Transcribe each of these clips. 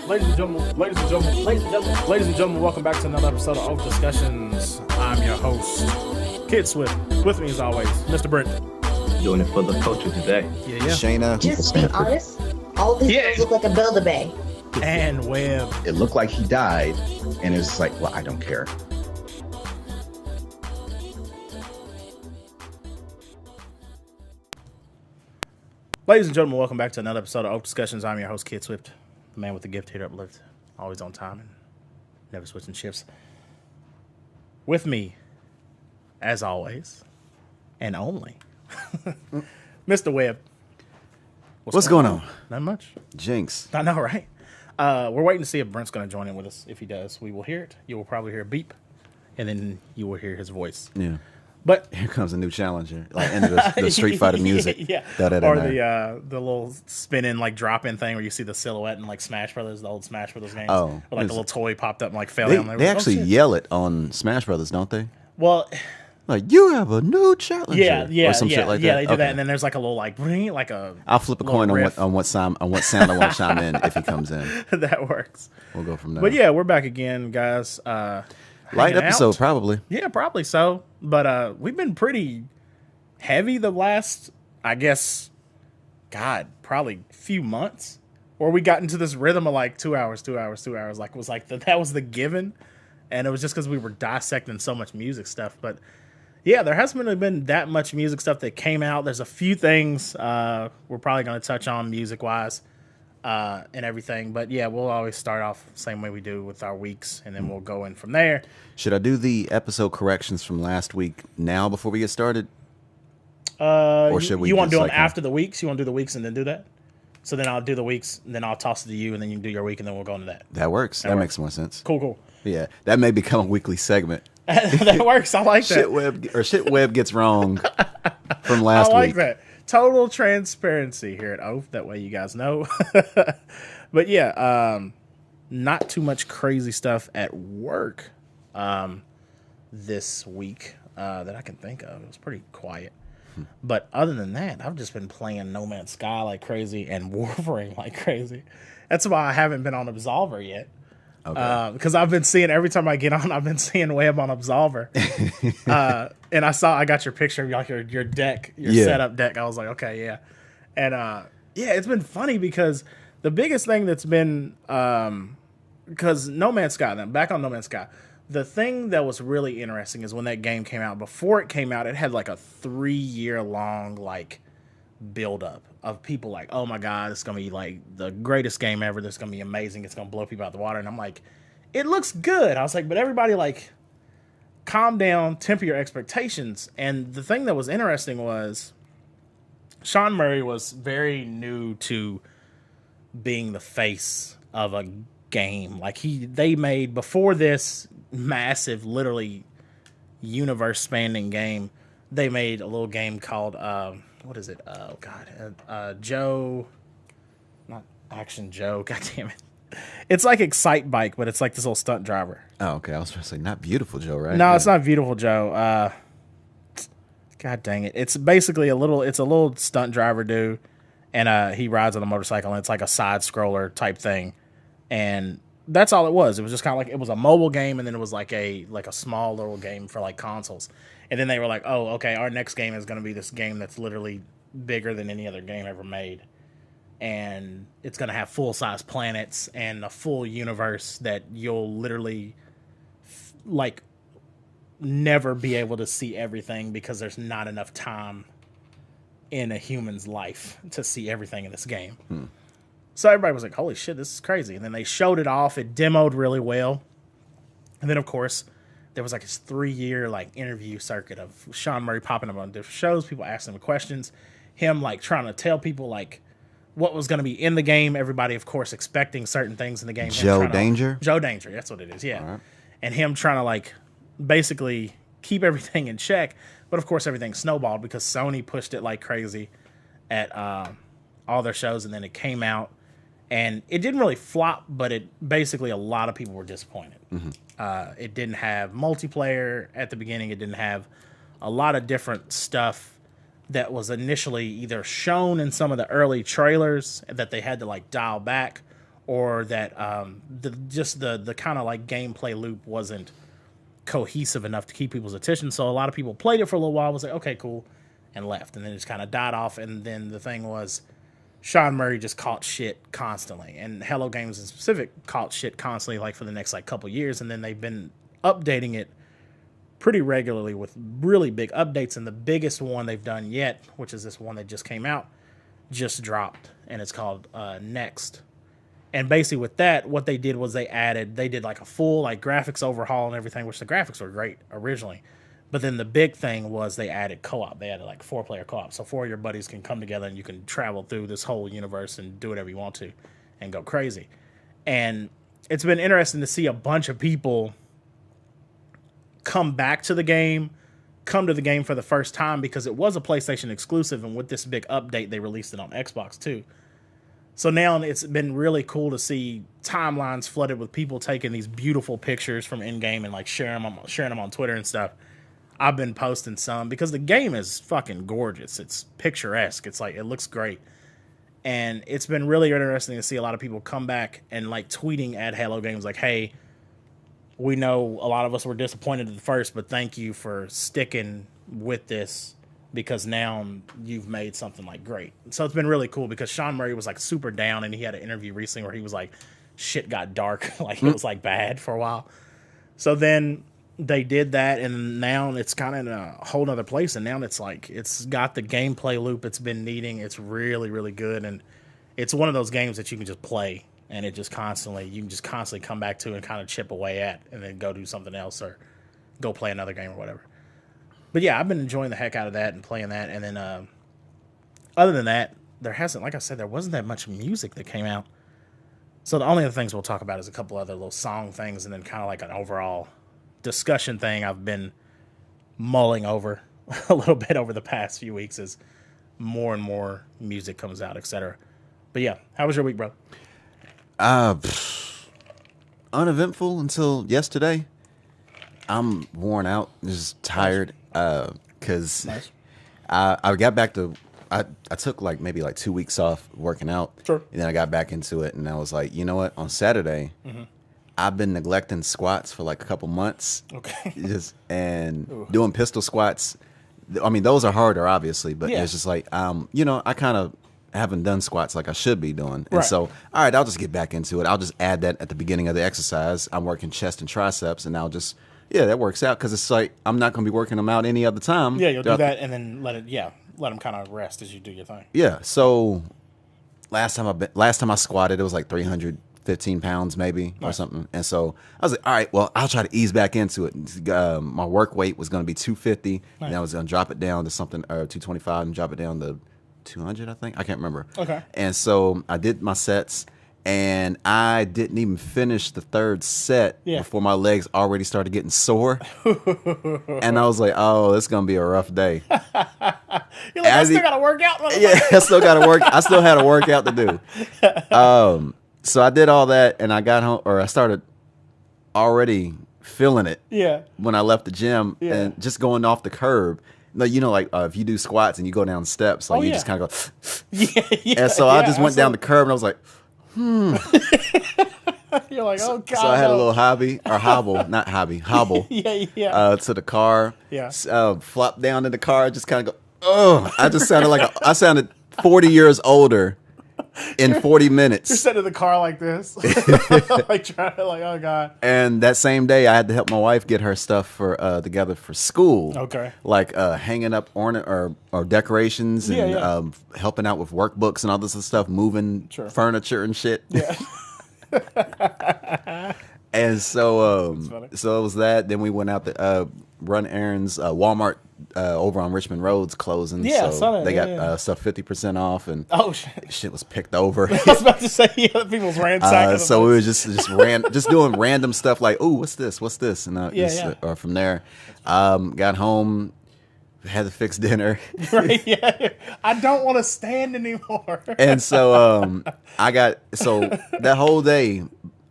Ladies and gentlemen, welcome back to another episode of OafDiscussions. I'm your host, Kid Swift. With me as always, Mr. Brent. Doing it for the culture today. Yeah. Shayna. Just be honest, all these things look like a Build-A-Bay. And Webb. It looked like he died, and it's like, well, I don't care. Ladies and gentlemen, welcome back to another episode of OafDiscussions. I'm your host, Kid Swift, the man with the gift here to uplift, always on time and never switching shifts. With me, as always, and only, Mr. Webb. What's going on? Not much. Jinx. I know, right? We're waiting to see if Brent's going to join in with us. If he does, we will hear it. You will probably hear a beep, and then you will hear his voice. Yeah. But Here comes a new challenger, like into the Street Fighter music. Yeah. Da-da-da-da. Or the little spin-in, like drop-in thing where you see the silhouette in like Smash Brothers, the old Smash Brothers games. Oh. Or like the little toy popped up and like fell down there. They actually shit. yell it on Smash Brothers, don't they? Well, Like, you have a new challenger. yeah, or some shit like that. Yeah, they do Okay. that, and then there's like a little like ring, like a. I'll flip a little coin riff. on what sound I want to chime in if he comes in. That works. We'll go from there. But yeah, we're back again, guys. Light hanging episode, out. probably. Yeah, probably so. But we've been pretty heavy the last, I guess, probably few months, where we got into this rhythm of like 2 hours. Like it was like that was the given, and it was just because we were dissecting so much music stuff. But yeah, there hasn't really been that much music stuff that came out. There's a few things we're probably going to touch on music wise and everything. But yeah, we'll always start off the same way we do with our weeks, and then we'll go in from there. Should I do the episode corrections from last week now before we get started? Or should we You want to just, do them like, after the weeks? You want to do the weeks and then do that? So then I'll do the weeks, and then I'll toss it to you, and then you can do your week, and then we'll go into that. That works. That works. makes more sense. Cool. Yeah, that may become a weekly segment. That works. I like that. Shit Webb gets wrong from I last like week. that. Total transparency here at Oaf. That way you guys know. But yeah, not too much crazy stuff at work this week that I can think of. It was pretty quiet. But other than that, I've just been playing No Man's Sky like crazy and Warframe like crazy. That's why I haven't been on Absolver yet. Okay. Because I've been seeing, every time I get on, I've been seeing Webb on Absolver. And I got your picture of like your deck, your setup deck. I was like, okay, yeah. And yeah, it's been funny because the biggest thing that's been, because No Man's Sky, then back on No Man's Sky, the thing that was really interesting is when that game came out. Before it came out, it had like a 3-year long like build up of people like, oh my god, it's gonna be like the greatest game ever. This is gonna be amazing. It's gonna blow people out the water. And I'm like, it looks good. I was like, but everybody like, calm down, temper your expectations. And the thing that was interesting was Sean Murray was very new to being the face of a game. Like they made before this massive, literally universe spanning game, they made a little game called what is it? Oh god, Joe, not Action Joe. God damn it! It's like Excite Bike, but it's like this little stunt driver. Oh, okay. I was going to say, not Beautiful Joe, right? No, it's not Beautiful Joe. God dang it! It's basically a little stunt driver dude, and he rides on a motorcycle, and it's like a side scroller type thing, and that's all it was. It was just kind of like, it was a mobile game, and then it was like a small little game for like consoles. And then they were like, oh, okay, our next game is going to be this game that's literally bigger than any other game ever made. And it's going to have full-size planets and a full universe that you'll literally like never be able to see everything because there's not enough time in a human's life to see everything in this game. So everybody was like, holy shit, this is crazy. And then they showed it off. It demoed really well. And then, of course, there was like this 3-year like interview circuit of Sean Murray popping up on different shows, people asking him questions, him like trying to tell people like what was going to be in the game. Everybody, of course, expecting certain things in the game. Joe Danger? Joe Danger, that's what it is, yeah. Right. And him trying to like basically keep everything in check. But, of course, everything snowballed because Sony pushed it like crazy at all their shows, and then it came out. And it didn't really flop, but it basically a lot of people were disappointed. It didn't have multiplayer at the beginning. It didn't have a lot of different stuff that was initially either shown in some of the early trailers that they had to like dial back, or that the kind of like gameplay loop wasn't cohesive enough to keep people's attention. So a lot of people played it for a little while, was like, okay, cool, and left. And then it just kind of died off. And then the thing was, Sean Murray just caught shit constantly. And Hello Games in specific caught shit constantly, like for the next like couple years. And then they've been updating it pretty regularly with really big updates. And the biggest one they've done yet, which is this one that just came out, just dropped. And it's called Next. And basically with that, what they did was they did like a full like graphics overhaul and everything, which the graphics were great originally. But then the big thing was they added co-op. They added like 4-player co-op. So 4 of your buddies can come together and you can travel through this whole universe and do whatever you want to and go crazy. And it's been interesting to see a bunch of people come to the game for the first time, because it was a PlayStation exclusive. And with this big update, they released it on Xbox too. So now it's been really cool to see timelines flooded with people taking these beautiful pictures from in-game and like sharing them on Twitter and stuff. I've been posting some because the game is fucking gorgeous. It's picturesque. It's like, it looks great. And it's been really interesting to see a lot of people come back and like tweeting at Halo Games like, hey, we know a lot of us were disappointed at first, but thank you for sticking with this, because now you've made something like great. So it's been really cool, because Sean Murray was like super down, and he had an interview recently where he was like, shit got dark. Like it was like bad for a while. So then they did that, and now it's kind of in a whole nother place. And now it's like, it's got the gameplay loop it's been needing. It's really, really good. And it's one of those games that you can just play, and you can just constantly come back to and kind of chip away at, and then go do something else or go play another game or whatever. But yeah, I've been enjoying the heck out of that and playing that. And then other than that, like I said, there wasn't that much music that came out. So the only other things we'll talk about is a couple other little song things, and then kind of like an overall discussion thing I've been mulling over a little bit over the past few weeks as more and more music comes out, etc. But yeah, how was your week, bro? Uneventful until yesterday. I'm worn out, just tired. Because nice. I got back to, I took like maybe like 2 weeks off working out. Sure. And then I got back into it, and I was like, you know what? On Saturday, I've been neglecting squats for like a couple months. Okay. Doing pistol squats. I mean, those are harder, obviously, but Yeah. it's just like, I kind of haven't done squats like I should be doing. And Right. so, all right, I'll just get back into it. I'll just add that at the beginning of the exercise. I'm working chest and triceps, and I'll just, that works out, because it's like I'm not going to be working them out any other time. Yeah, you'll do that and then let them kind of rest as you do your thing. Yeah. So last time I squatted, it was like 315 pounds maybe or something. And so I was like, all right, well, I'll try to ease back into it. My work weight was going to be 250, and I was going to drop it down to something, 225, and drop it down to 200, I think. I can't remember. Okay. And so I did my sets, and I didn't even finish the third set before my legs already started getting sore. And I was like, oh, it's going to be a rough day. You're like, I still got to work out. Yeah, I still got to work. I still had a workout to do. So I did all that, and I got home, or I started already feeling it when I left the gym, and just going off the curb. Like, if you do squats and you go down steps, like just kind of go. And so I just went down the curb, and I was like, You're like, oh god. So I had a little hobble, to the car. Yeah. Flopped down in the car, just kind of go. Oh, I just sounded I sounded 40 years older in 40 minutes. You're sitting in the car like this, oh god. And that same day, I had to help my wife get her stuff together for school. Okay. Like hanging up or decorations, and helping out with workbooks and all this stuff, moving furniture and shit. Yeah. And so it was that. Then we went out to run errands. Walmart over on Richmond Road's closing. Yeah, so they got stuff 50% off, and shit was picked over. I was about to say, people's ransacking. So we were just doing random stuff like, oh, what's this, and or from there, got home, had to fix dinner. Right? Yeah, I don't want to stand anymore. And so that whole day,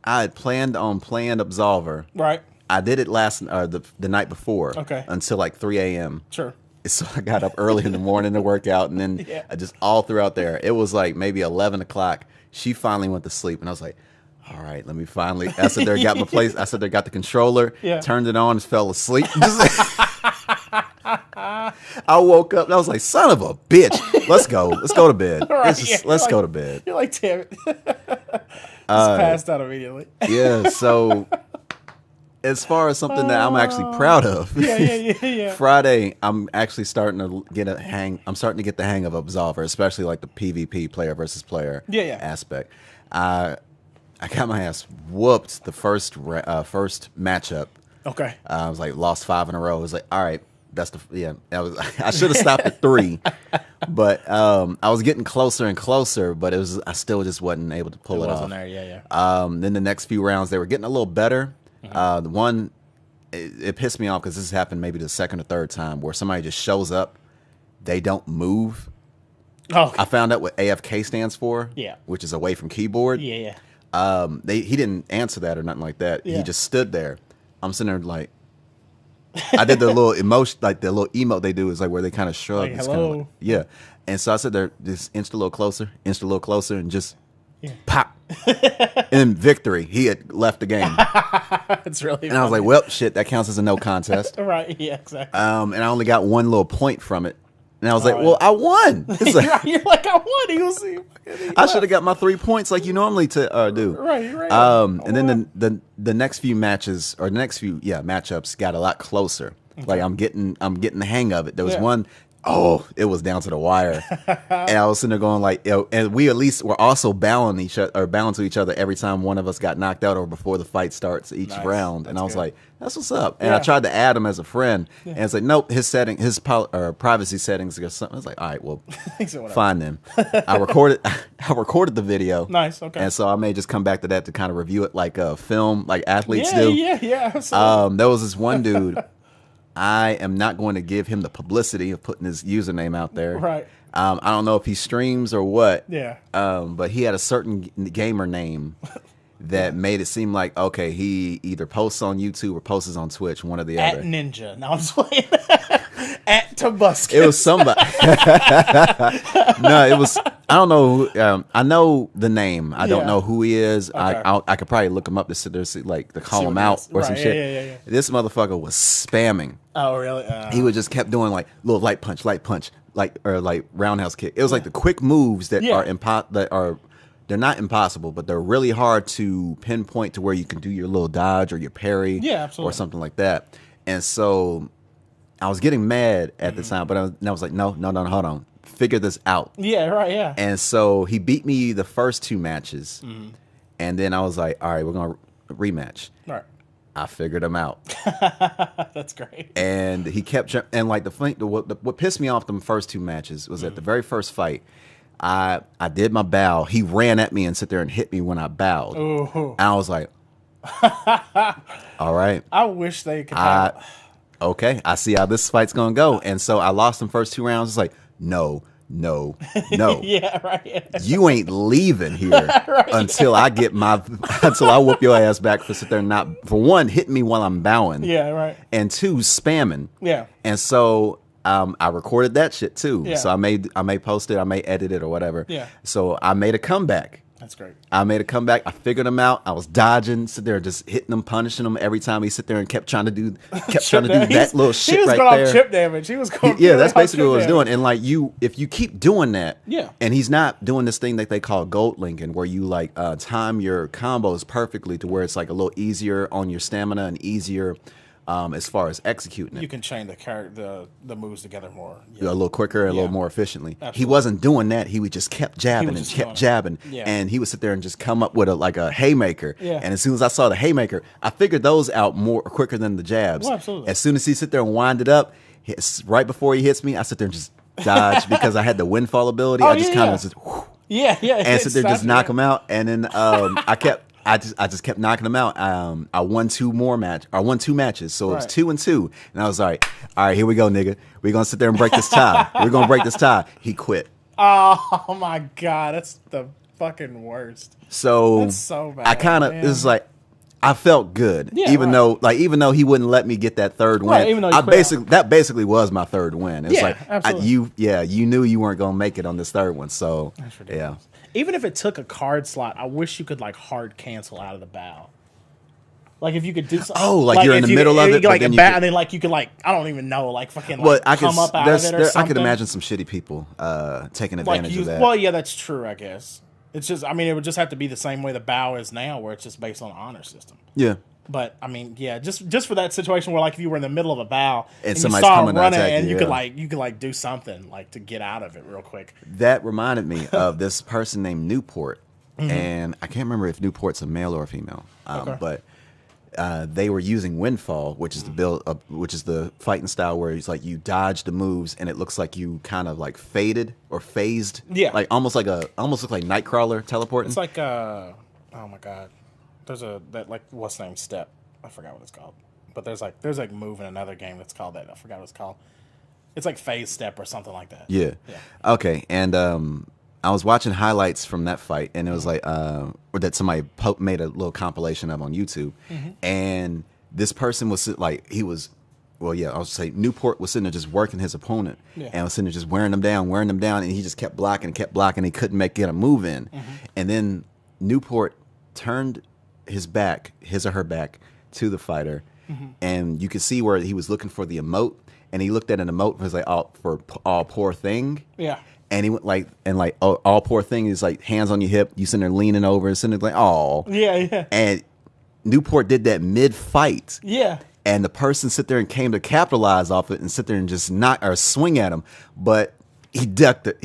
I had planned on playing Absolver. Right. I did it the night before. Okay. Until like 3 a.m. Sure. So I got up early in the morning to work out, and then I just all throughout there. It was like maybe 11 o'clock. She finally went to sleep, and I was like, all right, let me finally. I sat there, got my place. I sat there, got the controller, turned it on, and fell asleep. I woke up and I was like, son of a bitch. Let's go. Let's go to bed. Right, let's go to bed. You're like, damn it. Just passed out immediately. Yeah, so as far as something that I'm actually proud of, Friday, I'm actually starting to get a hang. I'm starting to get the hang of Absolver, especially like the PvP player versus player aspect. I got my ass whooped the first matchup. Okay. I was like lost 5 in a row. I was like, all right, that's I should have stopped at 3, but I was getting closer and closer, but I still just wasn't able to pull it off. There, Then the next few rounds they were getting a little better. The one it pissed me off because this happened maybe the second or third time where somebody just shows up, they don't move. Oh, I found out what AFK stands for. Yeah. Which is away from keyboard. Yeah. He didn't answer that or nothing like that. He just stood there. I'm sitting there like, I did the little emotion, like the little emote they do is like where they kind of shrug. Like, it's hello. kind of like, and so I sit there, just inched a little closer, and just pop. In victory, he had left the game. It's really funny. And I was like, well, shit, that counts as a no contest. Right, yeah, exactly. And I only got 1 little point from it. And I was like, well, I won. It's like, you're like, I won. He was, I should have got my 3 points like you normally do. Right. And then the next few matches or the next few matchups got a lot closer. Okay. Like I'm getting the hang of it. There was one. Oh, it was down to the wire, and I was sitting there going like, and we at least were also bowing to each other every time one of us got knocked out or before the fight starts each round. And I was like, that's what's up. And I tried to add him as a friend, and it's like, nope, his privacy settings or something. I was like, all right, well, fine then. I recorded the video. Nice, okay. And so I may just come back to that to kind of review it like a film, like athletes do. Yeah, absolutely. There was this one dude. I am not going to give him the publicity of putting his username out there. Right. I don't know if he streams or what. Yeah. But he had a certain gamer name that made it seem like, okay, he either posts on YouTube or posts on Twitch, one or the other. At Ninja. No, I'm just playing. At Tabuscus. It was somebody. No, it was. I don't know. I know the name. I don't know who he is. Okay. I could probably look him up to sit there, to call him out or some shit. Yeah. This motherfucker was spamming. Oh, really? He would just kept doing like little light punch, like roundhouse kick. It was like the quick moves that are they're not impossible, but they're really hard to pinpoint to where you can do your little dodge or your parry, or something like that. And so I was getting mad at the time, but I was like, no, hold on, figure this out. Yeah, right, yeah. And so he beat me the first 2 matches, and then I was like, all right, we're gonna rematch. Right. I figured him out. That's great. And he kept, and like what pissed me off the first 2 matches was at the very first fight, I did my bow. He ran at me and sit there and hit me when I bowed. Ooh. And I was like, all right. I wish they could have. Okay, I see how this fight's gonna go. And so I lost the first 2 rounds. It's like, no. Yeah, right. You ain't leaving here until I whoop your ass back for sit there and not, for one, hitting me while I'm bowing. Yeah, right. And 2, spamming. Yeah. And so I recorded that shit too. Yeah. So I may post it, I may edit it or whatever. Yeah. So I made a comeback. That's great. I made a comeback. I figured him out. I was dodging, sit there, just hitting him, punishing him every time he sit there and kept trying to do that little shit right there. He was going off chip damage. He was going. Yeah, that's basically what I was doing. And like if you keep doing that, and he's not doing this thing that they call gold linking, where you like time your combos perfectly to where it's like a little easier on your stamina and easier. As far as executing it, you can chain the moves together more, a little quicker, a little more efficiently. Absolutely. He wasn't doing that. He would just kept jabbing and kept jabbing, and he would sit there and just come up with a haymaker. Yeah. And as soon as I saw the haymaker, I figured those out more quicker than the jabs. Well, absolutely. As soon as he sit there and wind it up, right before he hits me, I sit there and just dodge because I had the windfall ability. I just kind of just and sit there just knock him out, and then I just kept knocking them out. I won 2 matches, so it was 2-2, and I was all right, here we go, nigga. We're gonna sit there and break this tie. We're gonna break this tie. He quit. Oh my god, that's the fucking worst. So that's so bad. I kind of, it's like, I felt good, even though he wouldn't let me get that 3rd win. Even though that basically was my 3rd win. It's like absolutely. You knew you weren't gonna make it on this 3rd one, so that's ridiculous. even if it took a card slot, I wish you could like hard cancel out of the bow. Like if you could do something. Oh, like you're in the middle of it, like but then and then like you could like I don't even know like fucking like come up out of it or something. I could imagine some shitty people taking advantage of that. Well, yeah, that's true. I guess it's just. I mean, it would just have to be the same way the bow is now, where it's just based on honor system. Yeah. But I mean, yeah, just for that situation where like if you were in the middle of a bow and you somebody's saw coming running to attack and you, you could like do something like to get out of it real quick. That reminded me of this person named Newport, and I can't remember if Newport's a male or a female, but they were using Windfall, which is the build, which is the fighting style where it's like you dodge the moves and it looks like you kind of like faded or phased, like almost look like Nightcrawler teleporting. It's like oh my god. There's that like what's the name step? I forgot what it's called. But there's like move in another game that's called that. I forgot what it's called. It's like phase step or something like that. Yeah. Okay. And I was watching highlights from that fight, and it was like or that somebody made a little compilation of on YouTube, and this person was like I was saying Newport was sitting there just working his opponent, and was sitting there just wearing them down, and he just kept blocking, he couldn't get a move in, and then Newport turned his or her back to the fighter, and you could see where he was looking for the emote, and he looked at an emote and was like, all poor thing. Yeah. And he went all poor thing is like hands on your hip, you sitting there leaning over, sitting there like, oh. Yeah. And Newport did that mid-fight. Yeah. And the person sit there and came to capitalize off it and sit there and just knock or swing at him, but he ducked it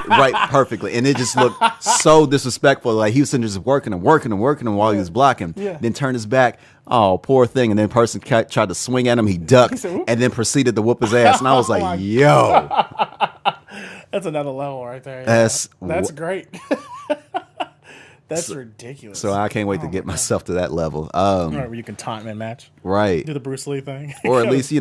right perfectly, and it just looked so disrespectful. Like he was sitting there just working while he was blocking. Yeah. Then turned his back. Oh, poor thing. And then the person tried to swing at him. He ducked and then proceeded to whoop his ass. And I was like, yo. That's another level right there. Yeah. That's great. That's ridiculous. So I can't wait to get myself to that level. Where you can taunt and match. Right. Do the Bruce Lee thing. Or at least,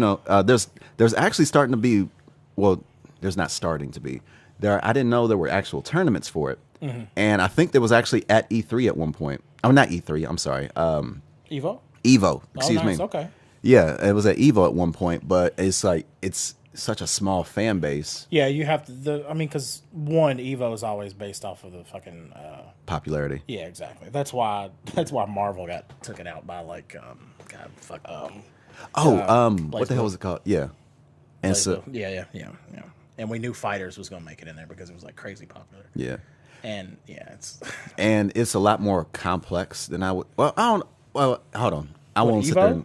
there's actually starting to be, well, there's not starting to be. I didn't know there were actual tournaments for it. And I think there was actually at E3 at one point. Oh, not E3. I'm sorry. Evo? Evo. Excuse me. Okay. Yeah, it was at Evo at one point, but it's such a small fan base. Yeah, you have to. Because Evo is always based off of the fucking popularity. Yeah, exactly. That's why Marvel got taken out by what the hell was it called? Yeah, and so yeah. And we knew Fighters was gonna make it in there because it was like crazy popular. Yeah, and it's a lot more complex than I would. Well, I don't. Well, hold on. I won't sit Evo?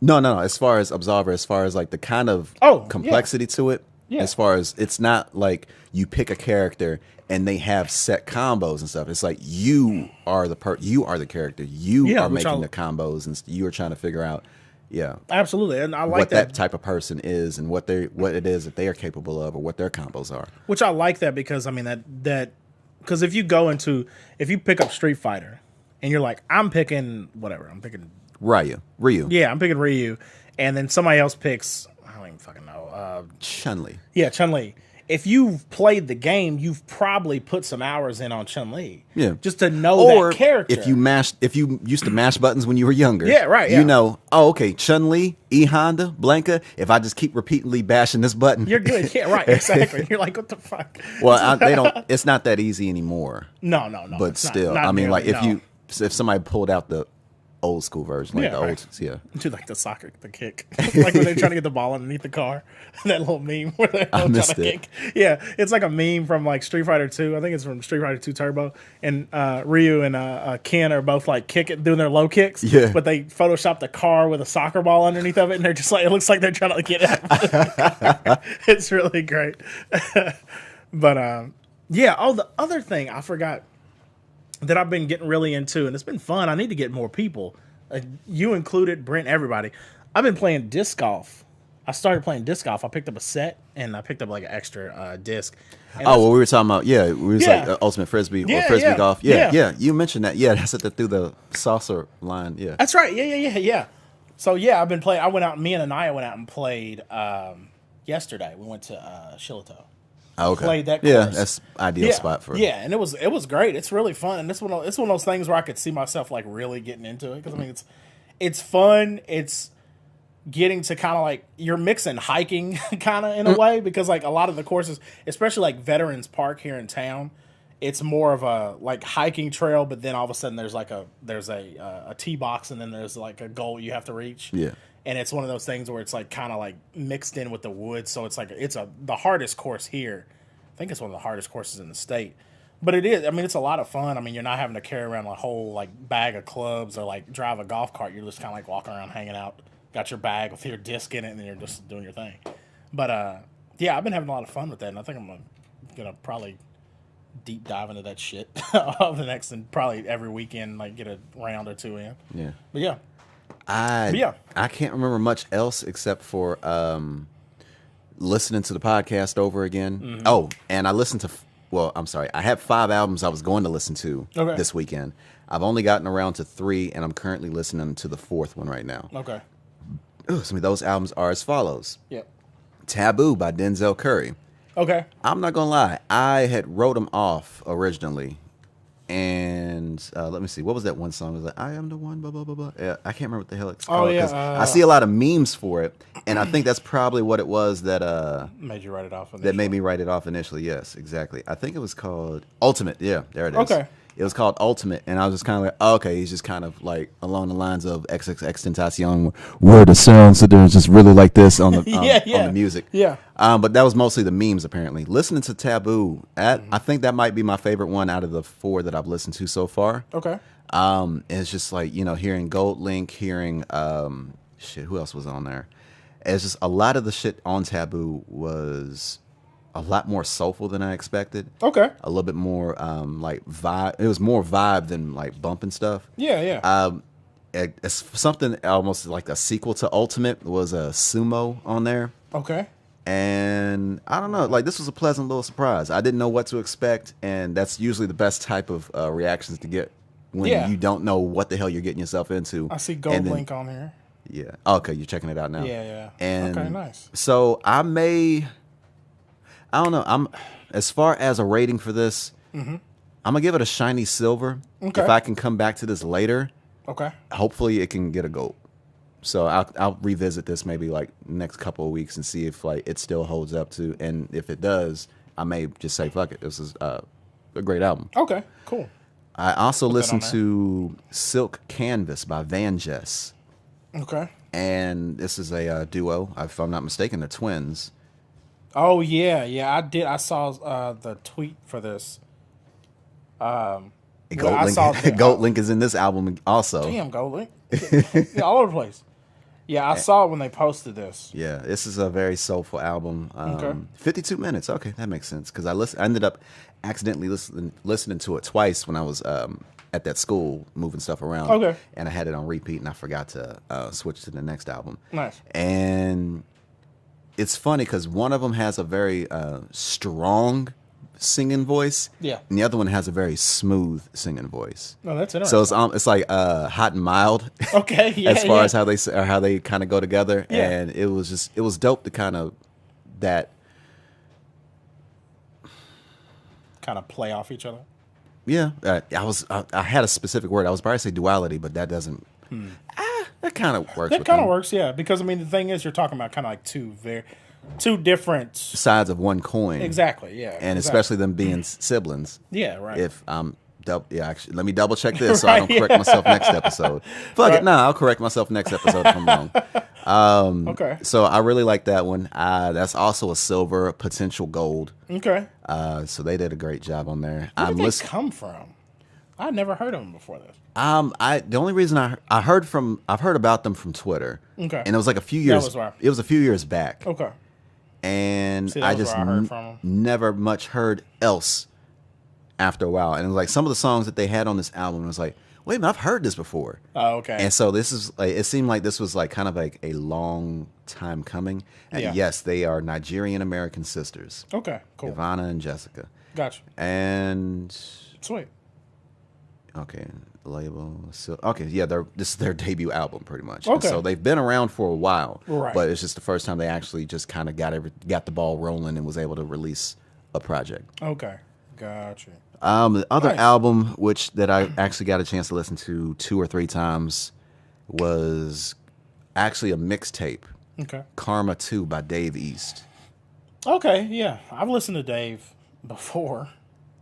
there. No. As far as Absolver, as far as like the kind of complexity to it, as far as it's not like you pick a character and they have set combos and stuff. It's like you are the character. You are making the combos and you are trying to figure out. Yeah, absolutely, and I like what that type of person is and what it is that they are capable of or what their combos are. Which I like that because because if you pick up Street Fighter and you're like, I'm picking whatever, I'm picking Ryu. Yeah, I'm picking Ryu, and then somebody else picks I don't even fucking know Chun-Li. Yeah, Chun-Li. If you've played the game, you've probably put some hours in on Chun-Li. Yeah. Just to know that character. If you used to mash buttons when you were younger. Yeah, right. Yeah. You know, okay, Chun-Li, E-Honda, Blanca, if I just keep repeatedly bashing this button. You're good. Yeah, right. Exactly. You're like, what the fuck? Well, it's not that easy anymore. No. But still, not if somebody pulled out the old school version, like do like the kick, like when they're trying to get the ball underneath the car. That little meme where they're trying to kick. Yeah, it's like a meme from like Street Fighter 2. I think it's from Street Fighter 2 Turbo, and Ryu and Ken are both like doing their low kicks. Yeah, but they photoshopped the car with a soccer ball underneath of it, and they're just like, it looks like they're trying to get it. It's really great. But the other thing I forgot that I've been getting really into, and it's been fun. I need to get more people. You included, Brent, everybody. I've been playing disc golf. I started playing disc golf. I picked up a set, and I picked up like an extra disc. We were talking about, like Ultimate Frisbee or Frisbee golf. Yeah, you mentioned that. Yeah, that's through the saucer line. Yeah. That's right. Yeah. So, I've been playing. Me and Anaya went out and played yesterday. We went to Shillito. Okay. Played that course. Yeah, that's ideal spot for it. Yeah, and it was great. It's really fun, and it's one of those things where I could see myself like really getting into it because it's fun. It's getting to kind of like you're mixing hiking kind of in a way because like a lot of the courses, especially like Veterans Park here in town, it's more of a like hiking trail, but then all of a sudden there's a tee box, and then there's like a goal you have to reach. Yeah. And it's one of those things where it's like kind of like mixed in with the woods, so it's like the hardest course here. I think it's one of the hardest courses in the state. But it is. I mean, it's a lot of fun. I mean, you're not having to carry around a whole like bag of clubs or like drive a golf cart. You're just kind of like walking around, hanging out. Got your bag with your disc in it, and then you're just doing your thing. But yeah, I've been having a lot of fun with that, and I think I'm gonna probably deep dive into that shit over the next, and probably every weekend like get a round or two in. Yeah. But yeah. I can't remember much else except for listening to the podcast over again. Mm-hmm. Oh, and I listened to. Well, I'm sorry. I had 5 albums I was going to listen to this weekend. I've only gotten around to 3, and I'm currently listening to the 4th one right now. Okay. Ooh, so those albums are as follows. Yep. Taboo by Denzel Curry. Okay. I'm not going to lie. I had wrote them off originally. And let me see. What was that one song? It was like, I am the one, blah, blah, blah, blah. Yeah, I can't remember what the hell it's called. Oh, yeah. I see a lot of memes for it. And I think that's probably what it was that made you write it off initially. That made me write it off initially. Yes, exactly. I think it was called Ultimate. Yeah, there it is. Okay. It was called Ultimate. And I was just kind of like, oh, okay, he's just kind of like along the lines of XXXTentacion, where the sounds that there's just really like this on the, on the music. Yeah. But that was mostly the memes, apparently. Listening to Taboo, I think that might be my favorite one out of the 4 that I've listened to so far. Okay. It's just like, hearing Gold Link, hearing, who else was on there? It's just a lot of the shit on Taboo was a lot more soulful than I expected. Okay. A little bit more like vibe. It was more vibe than like bumping stuff. Yeah, yeah. It's something almost like a sequel to Ultimate was a Sumo on there. Okay. And I don't know, like this was a pleasant little surprise. I didn't know what to expect, and that's usually the best type of reactions to get when you don't know what the hell you're getting yourself into. I see Gold Link on here. Yeah. Okay, you're checking it out now. Yeah, yeah. And okay, nice. So I don't know. As far as a rating for this, I'm gonna give it a shiny silver. Okay. If I can come back to this later, okay, hopefully it can get a gold. So I'll revisit this maybe like next couple of weeks and see if like it still holds up to, and if it does, I may just say fuck it. This is a great album. Okay, cool. I also listened to Silk Canvas by VanJess. Okay. And this is a duo. If I'm not mistaken, they're twins. Oh yeah, yeah. I did. I saw the tweet for this. Gold Link is in this album also. Damn, Gold Link. Yeah, all over the place. Yeah, I saw it when they posted this. Yeah, this is a very soulful album. Okay. 52 minutes. Okay, that makes sense. Because I ended up accidentally listening to it twice when I was at that school moving stuff around. Okay. And I had it on repeat, and I forgot to switch to the next album. Nice. And it's funny because one of them has a very strong singing voice. Yeah. And the other one has a very smooth singing voice. Oh, that's interesting. So it's like hot and mild. Okay. Yeah. As far as how they kind of go together, yeah. And it was dope to kind of play off each other. Yeah. I had a specific word. I was about to say duality, but that doesn't. That kind of works. That kind of works, yeah. Because I mean, the thing is, you're talking about kind of like two different sides of one coin. Exactly. Yeah. And especially them being siblings. Yeah. Right. If actually, let me double check this so I don't correct myself next episode. Fuck it, I'll correct myself next episode if I'm wrong. Okay. So I really like that one. That's also a silver, potential gold. Okay. So they did a great job on there. Where did they come from? I never heard of them before this. The only reason I've heard about them from Twitter. Okay. And it was like a few years. It was a few years back. Okay. And I just never much heard else after a while. And it was like some of the songs that they had on this album was like, wait a minute, I've heard this before. Oh, okay. And so this is like, it seemed like this was like kind of like a long time coming. And yes, they are Nigerian American sisters. Okay, cool. Ivana and Jessica. Gotcha. And sweet. Okay, label. So okay, yeah, this is their debut album, pretty much. Okay, and so they've been around for a while, right? But it's just the first time they actually just kind of got the ball rolling and was able to release a project. Okay, gotcha. The other album, that I actually got a chance to listen to 2 or 3 times, was actually a mixtape. Okay, Karma 2 by Dave East. Okay, yeah, I've listened to Dave before.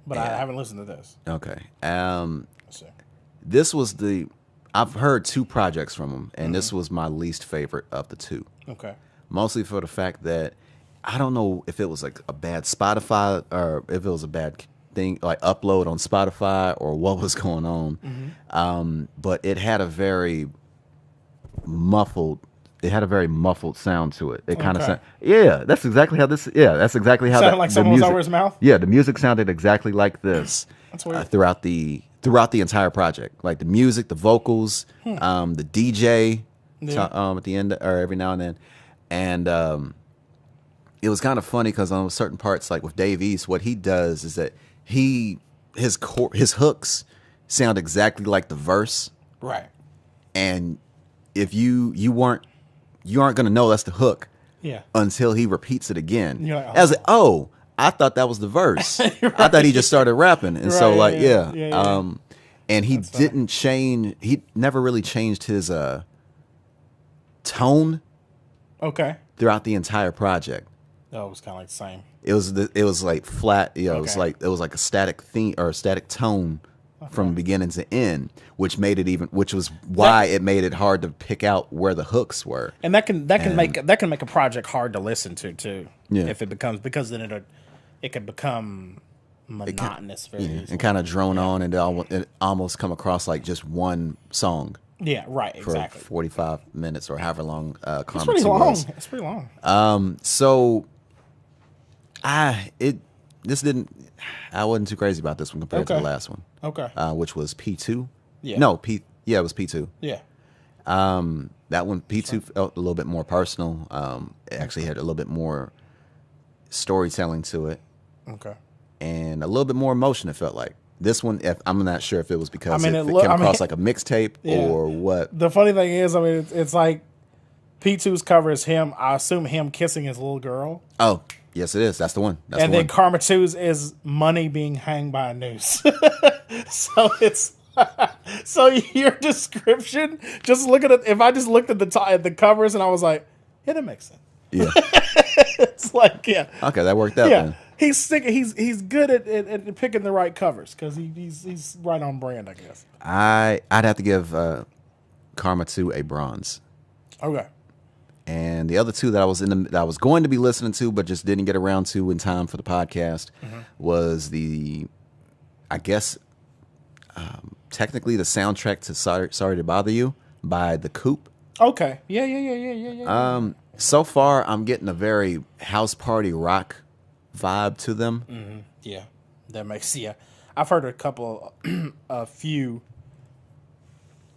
but I haven't listened to this. Okay. Let's see. This was I've heard 2 projects from him, and this was my least favorite of the 2. Okay. Mostly for the fact that I don't know if it was like a bad Spotify or if it was a bad thing, like upload on Spotify or what was going on. But it had a very muffled sound to it. It kind of that's exactly how that's exactly how sounded like someone was over his mouth. Yeah, the music sounded exactly like this. That's weird. Throughout the entire project, like the music, the vocals, the DJ at the end or every now and then, and it was kind of funny because on certain parts, like with Dave East, what he does is that his hooks sound exactly like the verse, right? And if you aren't gonna know that's the hook, until he repeats it again. You're like, I was like, oh, I thought that was the verse. Right. I thought he just started rapping, and so like and he didn't change. He never really changed his tone. Okay. Throughout the entire project. Oh, it was kind of like the same. It was like flat. It was like a static theme or a static tone from beginning to end, which made it which was why it made it hard to pick out where the hooks were. And that can make a project hard to listen to too. Yeah. If it becomes, because then it could become monotonous very easily. And kind of drone on, and it almost come across like just one song. Yeah, right, for exactly. 45 minutes or however long It's pretty long. Was. It's pretty long. So I wasn't too crazy about this one compared to the last one. Okay. Which was P2. Yeah. No, it was P2. Yeah. That one, P2 felt a little bit more personal. It actually had a little bit more storytelling to it. Okay. And a little bit more emotion, it felt like. This one, I'm not sure if it was because it came across like a mixtape or what. The funny thing is, it's like P2's cover is him. I assume him kissing his little girl. Oh, yes, it is. That's the one. And then Karma 2's is money being hanged by a noose. So it's so your description. Just look at it. If I just looked at the covers and I was like, yeah, that makes sense. Yeah. It's like Okay, that worked out. Then. He's good at picking the right covers because he's right on brand, I guess. I'd have to give Karma 2 a bronze. Okay. And the other 2 that I was going to be listening to but just didn't get around to in time for the podcast was I guess technically the soundtrack to Sorry to Bother You by The Coop. Okay. Yeah. So far I'm getting a very house party rock vibe to them. Mm-hmm. Yeah, that makes I've heard a few,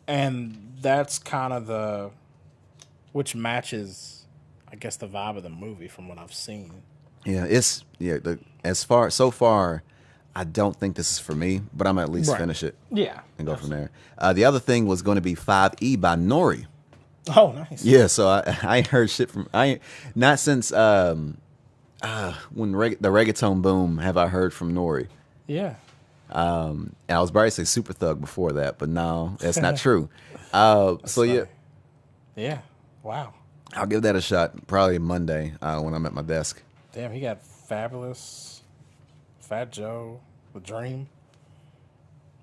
and that's kind of which matches, I guess, the vibe of the movie from what I've seen. Yeah, so far, I don't think this is for me, but I'm at least finish it. Yeah, and go from there. The other thing was going to be 5E by Nori. Oh, nice. Yeah, so I ain't heard shit from not since when the reggaeton boom have I heard from Nori. Yeah. And I was about to say Super Thug before that, but no, that's not true. So funny. Yeah. Wow. I'll give that a shot probably Monday when I'm at my desk. Damn, he got Fabulous, Fat Joe, The Dream,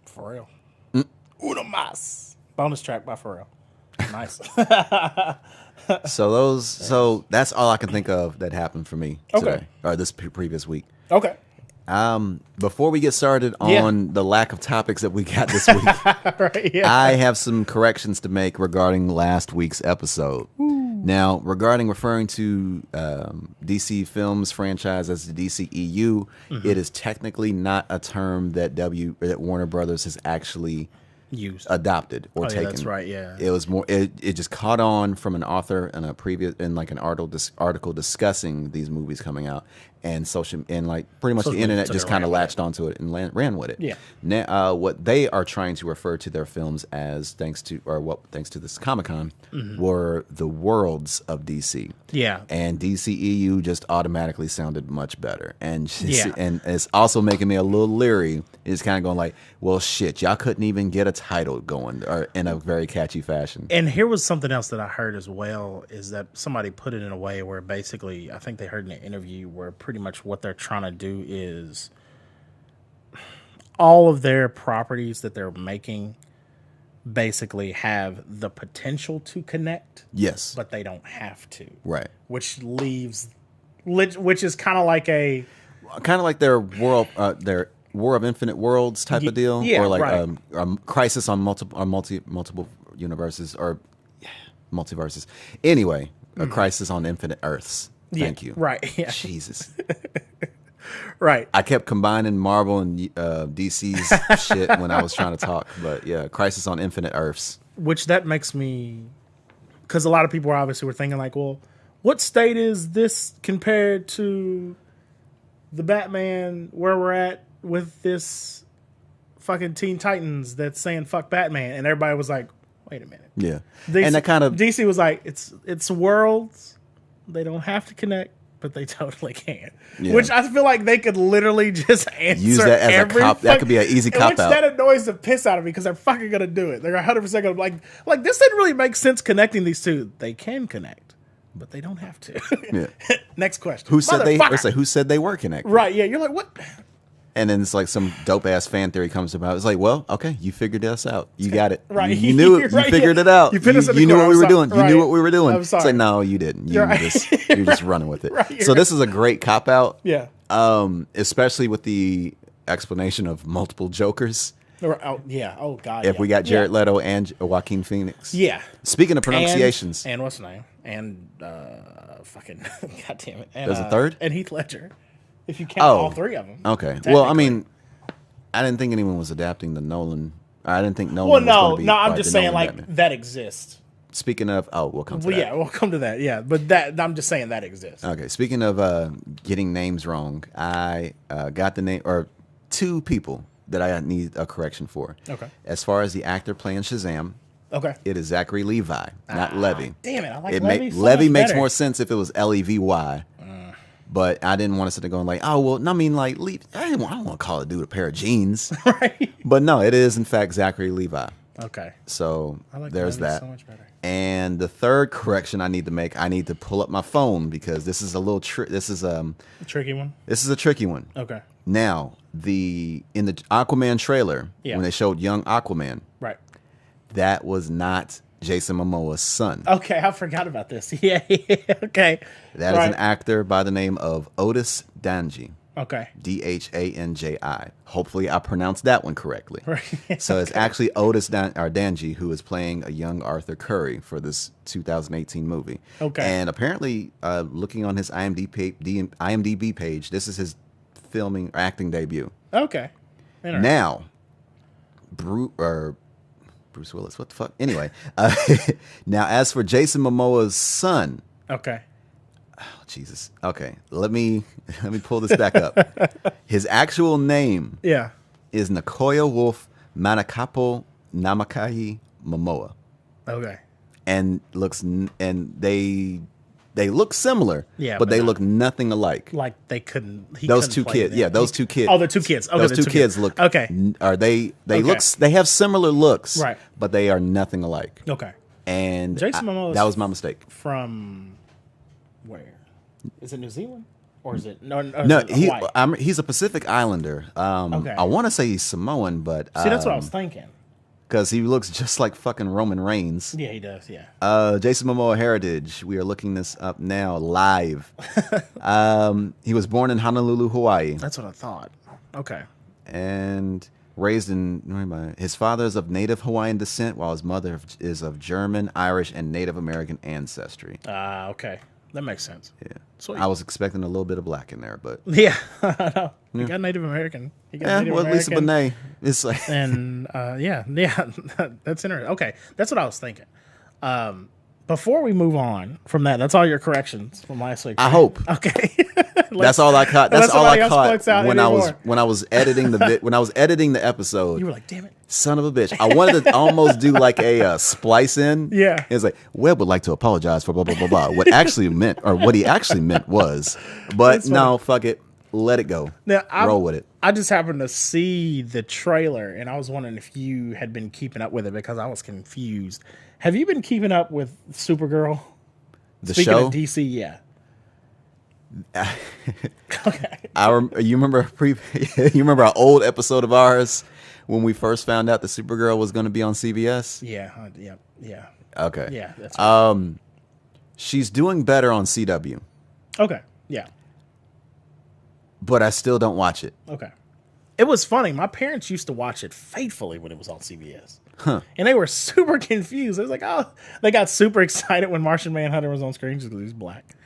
Pharrell. Uno mas. Bonus track by Pharrell. Nice. So that's all I can think of that happened for me today, or this previous week. Okay. Before we get started on the lack of topics that we got this week, I have some corrections to make regarding last week's episode. Now, regarding referring to DC Films franchise as the DCEU, it is technically not a term that Warner Brothers has actually used, adopted, or taken. That's right. Yeah, it was more. It just caught on from an author in an article discussing these movies coming out, and pretty much the internet just kind of latched onto it and ran with it. Yeah. Now, what they are trying to refer to their films as, thanks to this Comic-Con, were the worlds of DC. Yeah. And DCEU just automatically sounded much better, and it's also making me a little leery. It's kind of going like, well, shit, y'all couldn't even get a title going or in a very catchy fashion. And here was something else that I heard as well, is that somebody put it in a way where basically, I think they heard in an interview where pretty much what they're trying to do is, all of their properties that they're making basically have the potential to connect. Yes. But they don't have to. Right. Which is kind of like their world, their War of Infinite Worlds type of deal, yeah, or like right. Crisis on multiple universes or multiverses. Anyway, a Crisis on Infinite Earths. Thank you. Right. Yeah. Jesus. Right. I kept combining Marvel and DC's shit when I was trying to talk, but yeah, Crisis on Infinite Earths. Which that makes me, because a lot of people obviously were thinking like, well, what state is this compared to the Batman where we're at with this fucking Teen Titans that's saying fuck Batman? And everybody was like, wait a minute. Yeah. DC, and that kind of DC was like, it's worlds. They don't have to connect, but they totally can. Yeah. Which I feel like they could literally just answer. Use that as a cop. That could be an easy cop out. That annoys the piss out of me because they're fucking gonna do it. They're 100% gonna like this didn't really make sense connecting these two. They can connect, but they don't have to. Yeah. Next question. Who said they were connected? Right. Yeah. You're like, what? And then it's like some dope ass fan theory comes about. It's like, well, okay, you figured us out. You got it. Right. You knew it. You figured it out. You knew what we were doing. You knew what we were doing. I'm sorry. It's like, no, you didn't. You're just running with it. Right, so this is a great cop out. Yeah. Especially with the explanation of multiple Jokers. Oh yeah. Oh god. If we got Jared Leto and Joaquin Phoenix. Yeah. Speaking of pronunciations. And what's his name? And fucking god damn it. And, there's a third? And Heath Ledger. If you count all three of them. Okay. Well, I mean, I didn't think anyone was adapting the Nolan. I didn't think Nolan was going to be. No, I'm just saying Nolan like Batman. that exists. Speaking of, we'll come to that. Yeah, we'll come to that. Yeah, but that I'm just saying that exists. Okay. Speaking of getting names wrong, I got the name or two people that I need a correction for. Okay. As far as the actor playing Shazam. Okay. It is Zachary Levi, not Levy. Damn it! I like Levy. Levy makes more sense if it was Levy. But I didn't want to sit there going like, oh, well, I mean, like, I don't want to call a dude a pair of jeans. Right. But no, it is, in fact, Zachary Levi. Okay. So there's that. So much better. And the third correction I need to make, I need to pull up my phone because this is a little this is a tricky one. This is a tricky one. Okay. Now, in the Aquaman trailer, when they showed young Aquaman, right, that was not Jason Momoa's son. Okay, I forgot about this. Yeah, okay. That is an actor by the name of Otis Danji. Okay. Dhanji. Hopefully I pronounced that one correctly. Right. So it's actually Otis Danji who is playing a young Arthur Curry for this 2018 movie. Okay. And apparently, looking on his IMDb page, this is his filming or acting debut. Okay. Now, Bruce Willis, what the fuck? Anyway, now as for Jason Momoa's son. Okay. Oh, Jesus. Okay. Let me pull this back up. His actual name is Nakoya Wolf Manakapo Namakai Momoa. Okay. And they look similar, but they look nothing alike. Like they couldn't. Those two kids, those two kids. Oh, the two kids. Okay, those two kids look. Okay. They have similar looks, right? But they are nothing alike. Okay. And Jason Momoa. That was my mistake. From where? Is it New Zealand or is it no? He's a Pacific Islander. I want to say he's Samoan, but see, that's what I was thinking. Because he looks just like fucking Roman Reigns. Yeah, he does, yeah. Jason Momoa heritage. We are looking this up now live. He was born in Honolulu, Hawaii. That's what I thought. Okay. And raised in... His father is of Native Hawaiian descent, while his mother is of German, Irish, and Native American ancestry. Okay. That makes sense. Yeah. Sweet. I was expecting a little bit of black in there, but... Yeah. He got Native American. Lisa Bonet. It's like... And, yeah. That's interesting. Okay. That's what I was thinking. Before we move on from that, that's all your corrections from last week. I hope. Okay. That's all I caught. That's all I caught when anymore. I was editing the episode. You were like, damn it. Son of a bitch. I wanted to almost do like a splice in. Yeah. It's like, Webb would like to apologize for blah, blah, blah, blah. What he actually meant was, but no, fuck it. Let it go. Now, roll with it. I just happened to see the trailer, and I was wondering if you had been keeping up with it because I was confused. Have you been keeping up with Supergirl? The Speaking show? of DC, yeah. Okay. You remember you remember an old episode of ours when we first found out that Supergirl was going to be on CBS? Yeah. Okay. Yeah, that's right. She's doing better on CW, Okay. Yeah. but I still don't watch it. Okay. It was funny. My parents used to watch it faithfully when it was on CBS. And they were super confused. They was like, oh, they got super excited when Martian Manhunter was on screen just because he's black.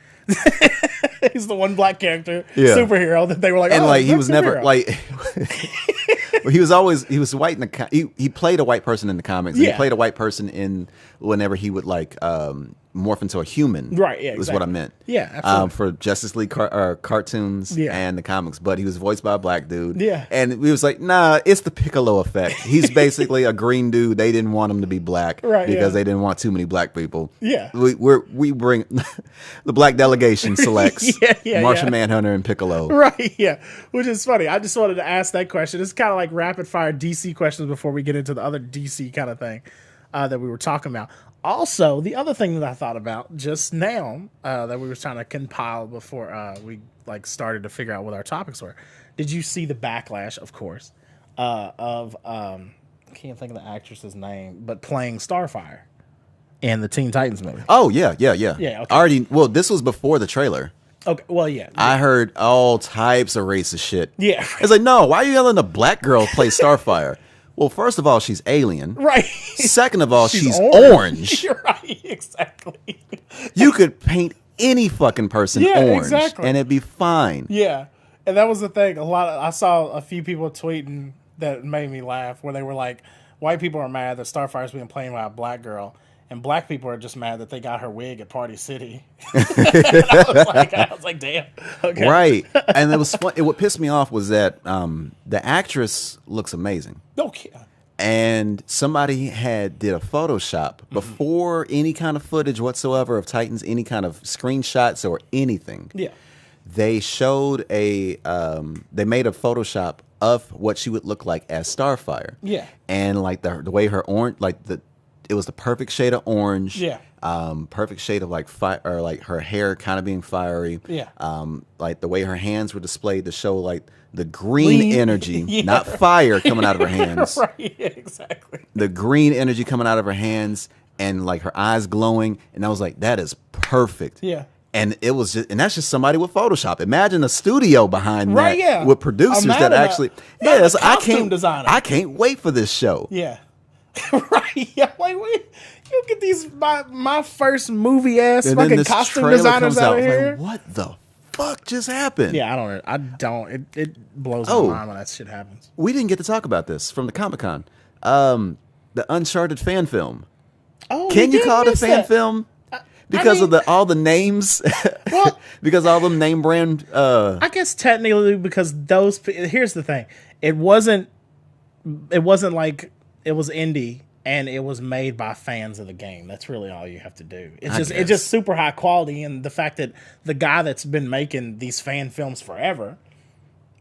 He's the one black character, superhero that they were like, And oh, like he that's was superhero. never like he was white in the he played a white person in the comics. And Yeah. he played a white person in whenever he would like morph into a human. Right, yeah, was what I meant. Yeah, absolutely. For Justice League cartoons and the comics, but he was voiced by a black dude. Yeah. And we was like, nah, it's the Piccolo effect. He's basically a green dude. They didn't want him to be black because they didn't want too many black people. Yeah. We bring the black delegation selects Martian yeah. Manhunter and Piccolo. Right, yeah. Which is funny. I just wanted to ask that question. It's kind of like rapid fire DC questions before we get into the other DC kind of thing that we were talking about. Also, the other thing that I thought about just now that we were trying to compile before we like started to figure out what our topics were. Did you see the backlash, of course, of I can't think of the actress's name, but playing Starfire in the Teen Titans movie? Oh yeah. Okay. This was before the trailer. Okay, well, yeah. I heard all types of racist shit. Yeah. It's like, no, why are you letting a black girl play Starfire? Well, first of all, she's alien. Right. Second of all, she's orange. You're right, exactly. You could paint any fucking person orange, exactly. and it'd be fine. Yeah, and that was the thing. I saw a few people tweeting that made me laugh, where they were like, white people are mad that Starfire's being played by a black girl, and black people are just mad that they got her wig at Party City. I was like, damn. Okay. Right. And it was fun. What pissed me off was that the actress looks amazing. Okay. And somebody did a Photoshop before any kind of footage whatsoever of Titans, any kind of screenshots or anything. Yeah. They showed they made a Photoshop of what she would look like as Starfire. Yeah. And like the way her orange, it was the perfect shade of orange. Yeah. Perfect shade of like fire, or like her hair kind of being fiery. Yeah. Like the way her hands were displayed to show like the green energy, not fire coming out of her hands. Right, yeah, exactly. The green energy coming out of her hands and like her eyes glowing. And I was like, that is perfect. Yeah. And it was just, and that's just somebody with Photoshop. Imagine a studio behind that yeah. with producers that actually, costume designer. I can't wait for this show. Yeah. Right. Yeah. Like, you get these my first movie ass fucking costume designers out here. Like, what the fuck just happened? Yeah, I don't. It blows my mind when that shit happens. We didn't get to talk about this from the Comic-Con. The Uncharted fan film. Oh, can you call it a fan film? Because of all the names, well, because all them name brand. I guess technically, because here's the thing: it wasn't like it was indie and it was made by fans of the game. That's really all you have to do. It's just super high quality, and the fact that the guy that's been making these fan films forever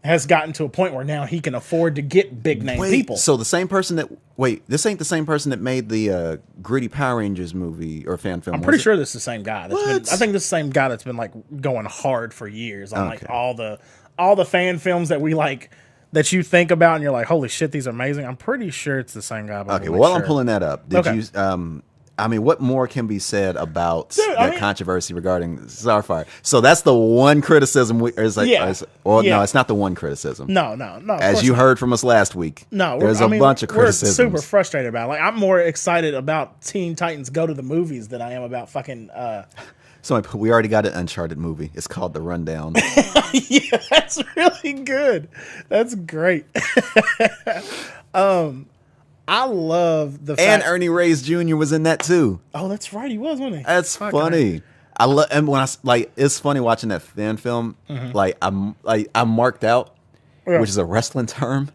has gotten to a point where now he can afford to get big name people. So this ain't the same person that made the Gritty Power Rangers movie or fan film. I'm pretty sure this is the same guy. I think this is the same guy that's been like going hard for years on like all the fan films that we like that you think about and you're like, holy shit, these are amazing. I'm pretty sure it's the same guy. Okay, well, I'm pulling that up. Did you? I mean, what more can be said about controversy regarding Starfire? So that's the one criticism. No, it's not the one criticism. No. As you heard from us last week, there's a bunch of criticisms. We're super frustrated about it. Like, I'm more excited about Teen Titans Go to the Movies than I am about fucking. So we already got an Uncharted movie. It's called The Rundown. Yeah, that's really good. That's great. I love the fact... And Ernie Reyes Jr. was in that too. Oh, that's right. He was, wasn't he? That's funny. I love, and when it's funny watching that fan film. Mm-hmm. I'm marked out, which is a wrestling term.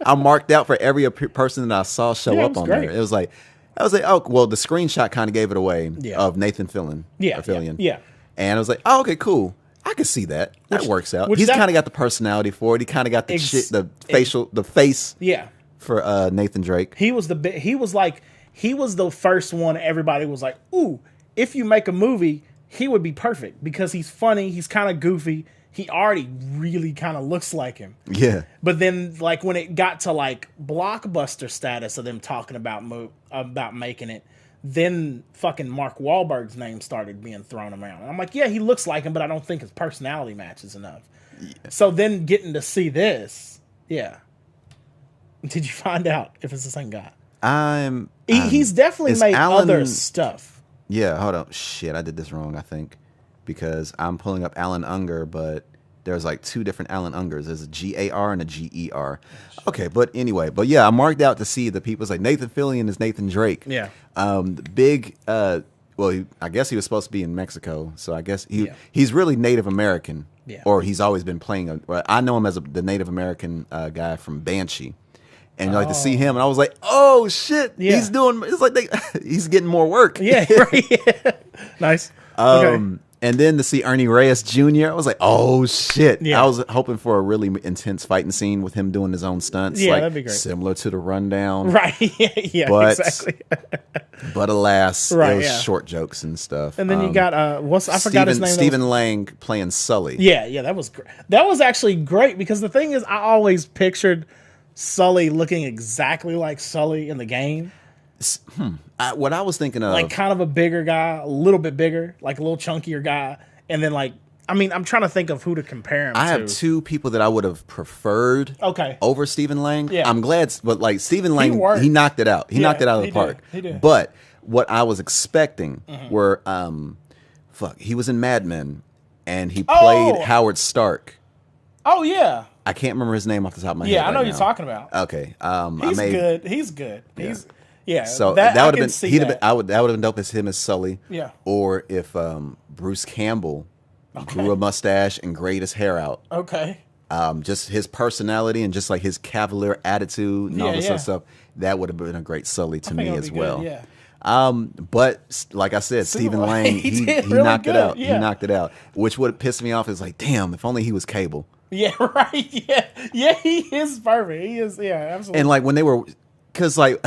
I'm marked out for every person that I saw show up on great. there. It was like, I was like, oh, well, the screenshot kind of gave it away of Nathan Fillion. Yeah. And I was like, oh, okay, cool. I can see that. That works out. He's kind of got the personality for it. He kind of got the face. Yeah. For Nathan Drake. He was the first one everybody was like, ooh, if you make a movie, he would be perfect because he's funny, he's kind of goofy. He already really kind of looks like him. Yeah. But then, like, when it got to, like, blockbuster status of them talking about making it, then fucking Mark Wahlberg's name started being thrown around. And I'm like, yeah, he looks like him, but I don't think his personality matches enough. Yeah. So then getting to see this, yeah. Did you find out if it's the same guy? He's definitely made other stuff. Yeah, hold on. Shit, I did this wrong, I think. Because I'm pulling up Alan Unger, but there's like two different Alan Ungers. There's a G-A-R and a G-E-R. Okay, but anyway. But yeah, I marked out to see the people. It's like Nathan Fillion is Nathan Drake. Yeah. I guess he was supposed to be in Mexico. So I guess he's really Native American. Yeah. Or he's always been playing. I know him as the Native American guy from Banshee. And like to see him, and I was like, "Oh shit, he's doing." It's like he's getting more work. Yeah, right. Yeah. Nice. Okay. And then to see Ernie Reyes Jr., I was like, "Oh shit!" Yeah. I was hoping for a really intense fighting scene with him doing his own stunts, yeah, like that'd be great. similar to The Rundown, right? Yeah, but, exactly. But alas, right, it was short jokes and stuff. And then you got I forgot his name. Stephen Lang playing Sully. Yeah, that was great. That was actually great because the thing is, I always pictured Sully looking exactly like Sully in the game. What I was thinking of, like kind of a bigger guy, a little bit bigger, like a little chunkier guy, and then like, I mean, I'm trying to think of who to compare him to. I have two people that I would have preferred over Stephen Lang. Yeah. I'm glad, but like Stephen Lang, he knocked it out. He knocked it out of the park. He did. But what I was expecting were, he was in Mad Men, and he played Howard Stark. Oh yeah. I can't remember his name off the top of my head. Yeah, I know right you're now. talking about. Okay. Good. He's good. Yeah. Yeah. So that would have been that would have been dope as him as Sully. Yeah. Or if Bruce Campbell grew a mustache and grayed his hair out. Okay. Just his personality and just like his cavalier attitude and all this other stuff, that would have been a great Sully to me as well. Good, yeah. But like I said, Stephen Lang, he really knocked it out. Yeah. He knocked it out. Which would piss me off is like, damn, if only he was Cable. Yeah, right. Yeah, he is perfect. He is, absolutely. And like when they were, because like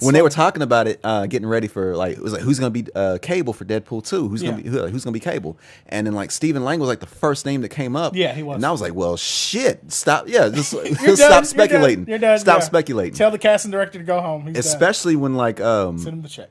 when they were talking about it, getting ready for like, it was like who's gonna be Cable for Deadpool 2? Who's gonna be Cable? And then like Stephen Lang was like the first name that came up. Yeah, he was. And I was like, well, shit, stop. Yeah, just stop speculating. You're done. Stop speculating. Tell the casting director to go home. He's especially done. when like send him the check.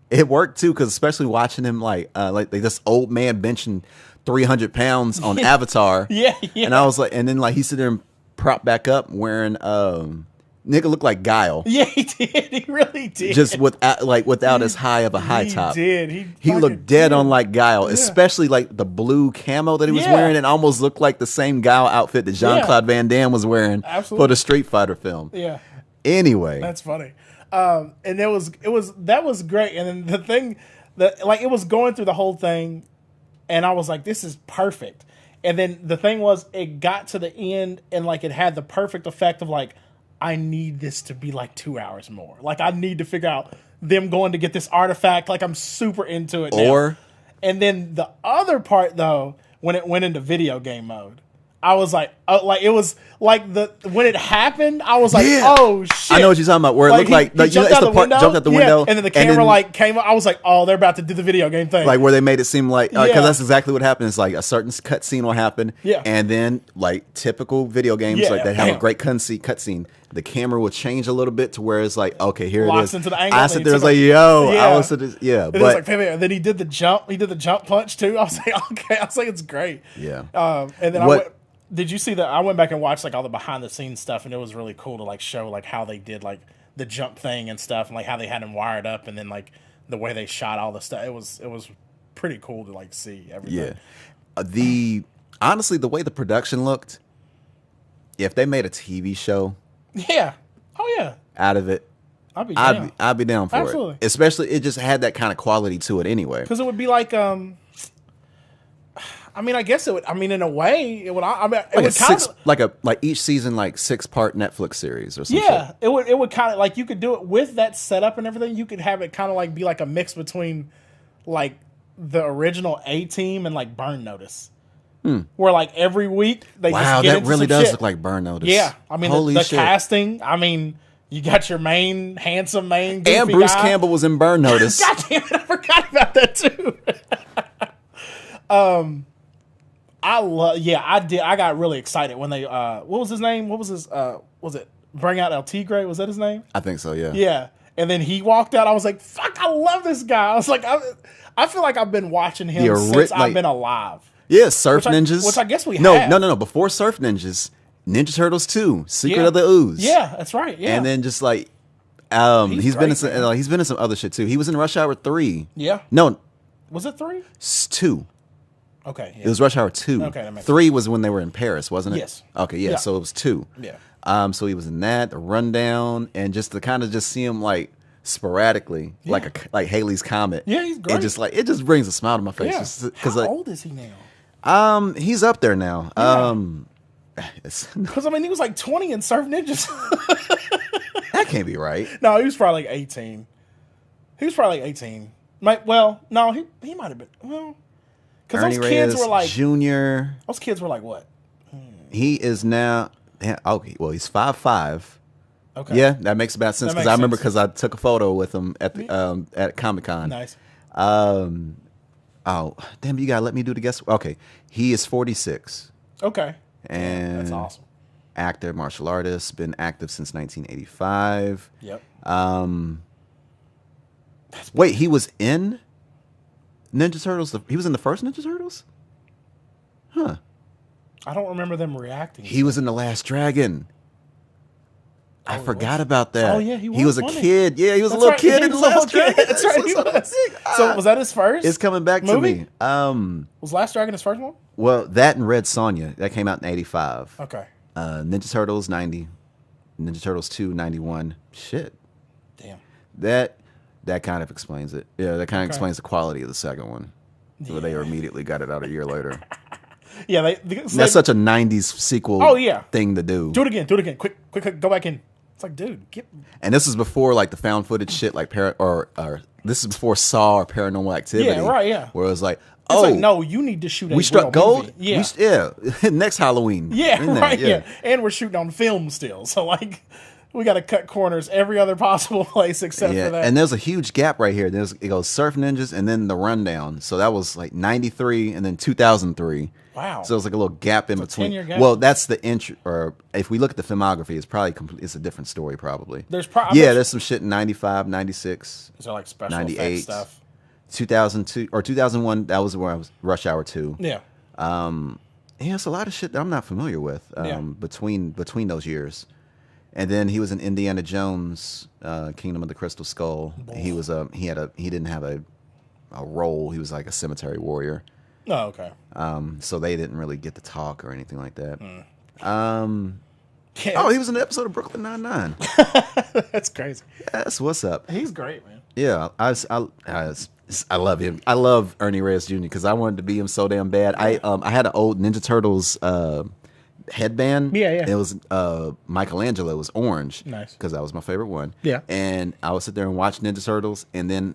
It worked too, because especially watching him like this old man benching 300 pounds on Avatar. Yeah. And I was like, and then like he sit there and prop back up wearing nigga looked like Guile. Yeah, he did. He really did. Just without as high of a high top. He looked dead on like Guile, especially like the blue camo that he was wearing. It almost looked like the same Guile outfit that Jean-Claude Van Damme was wearing for the Street Fighter film. Yeah. Anyway, that's funny. And that was great. And then the thing that like it was going through the whole thing. And I was like, this is perfect. And then the thing was, it got to the end and like it had the perfect effect of like, I need this to be like 2 hours more. Like I need to figure out them going to get this artifact. Like I'm super into it now. And then the other part though, when it went into video game mode, I was like it was like when it happened, I was like, oh shit! I know what you're talking about. Where it looked like jumped out the window, and then the camera then, like came up. I was like, oh, they're about to do the video game thing. Like where they made it seem like because that's exactly what happened. It's like a certain cutscene will happen, and then like typical video games, like they have a great cutscene. The camera will change a little bit to where it's like, okay, here locks it is. into the angle. I sit there, was like, yo, I was but it was like, and then he did the jump. He did the jump punch too. I was like, okay. I was like, it's great. Yeah. And then did you see that? I went back and watched like all the behind the scenes stuff, and it was really cool to like show like how they did like the jump thing and stuff, and like how they had him wired up, and then like the way they shot all the stuff. It was pretty cool to like see everything. Yeah. Honestly, the way the production looked, if they made a TV show, out of it, I'd be down for it. Especially it just had that kind of quality to it anyway. Because it would be like I mean, I guess it would. I mean, in a way, it would. I mean, it would like each season, like 6-part Netflix series or something. Yeah, it would. It would kind of like you could do it with that setup and everything. You could have it kind of like be like a mix between like the original A-Team and like Burn Notice, where like every week they just get into really some does shit. Look like Burn Notice. Yeah, I mean the casting. I mean, you got your handsome main, goofy and Bruce guy. Campbell was in Burn Notice. God damn it, I forgot about that too. I did. I got really excited when they, what was his name? Was it Bring Out El Tigre? Was that his name? I think so, yeah. Yeah. And then he walked out. I was like, fuck, I love this guy. I was like, I feel like I've been watching him since I've been alive. Yeah, Surf Ninjas. Which I guess we have. No. Before Surf Ninjas, Ninja Turtles 2, Secret of the Ooze. Yeah, that's right. Yeah. And then just like, he's been in some other shit too. He was in Rush Hour 3. Yeah. No. Was it 3? 2. Okay. Yeah. It was Rush Hour 2. Okay, that makes 3 was when they were in Paris, wasn't it? Yes. Okay, yeah. So it was 2. Yeah. So he was in that, the Rundown, and just to kind of just see him like sporadically, like Haley's Comet. Yeah, he's great. And just like it just brings a smile to my face. Yeah. How old is he now? He's up there now. Yeah. Because I mean, he was like 20 in Surf Ninjas. That can't be right. No, he was probably like 18. He was probably like 18. No, he might have been. Well, because those kids were like Junior. Those kids were like what? He is now. Yeah, okay, well, he's 5'5". Okay. Yeah, that makes about sense because I remember because I took a photo with him at the at Comic-Con. Nice. Oh, damn! You gotta let me do the guess. Okay, he is 46. Okay. And that's awesome. Actor, martial artist, been active since 1985. Yep. Wait, he was in Ninja Turtles. He was in the first Ninja Turtles? Huh. I don't remember them reacting. He was in The Last Dragon. I forgot about that. Oh yeah, he was a kid. Yeah, he was a little kid in The Last Dragon. That's right. He was. So was that his first? It's coming back movie? to me. Was Last Dragon his first one? Well, that and Red Sonja that came out in 85. Okay. Ninja Turtles 90, Ninja Turtles 2 91. Shit. Damn. That kind of explains it. Yeah, that kind of explains the quality of the second one. Yeah. Where they immediately got it out a year later. Yeah, that's such a 90s sequel thing to do. Do it again. Quick, go back in. It's like, dude, And this is before like the found footage shit like this is before Saw or Paranormal Activity. Yeah, right, yeah. Where it was like, it's like, no, you need to shoot a we struck gold? Movie. Yeah. Next Halloween. Yeah, right, yeah. And we're shooting on film still. So like we got to cut corners every other possible place except for that. And there's a huge gap right here. It goes Surf Ninjas and then The Rundown. So that was like 93 and then 2003. Wow. So it's like a little gap in between. 10-year gap. Well, that's the intro. Or if we look at the filmography, it's probably it's a different story probably. There's there's some shit in 95, 96. Is there like special 98 effects stuff? 2002 or 2001. That was where I was Rush Hour 2. Yeah. It's a lot of shit that I'm not familiar with between those years. And then he was in Indiana Jones, Kingdom of the Crystal Skull. Boy. He didn't have a role. He was like a cemetery warrior. Oh, okay. So they didn't really get to talk or anything like that. He was in an episode of Brooklyn Nine-Nine. That's crazy. That's what's up. He's great, man. Yeah, I love him. I love Ernie Reyes Jr. because I wanted to be him so damn bad. I had an old Ninja Turtles headband. Yeah. It was Michelangelo. It was orange. Nice. Because that was my favorite one. Yeah. And I would sit there and watch Ninja Turtles, and then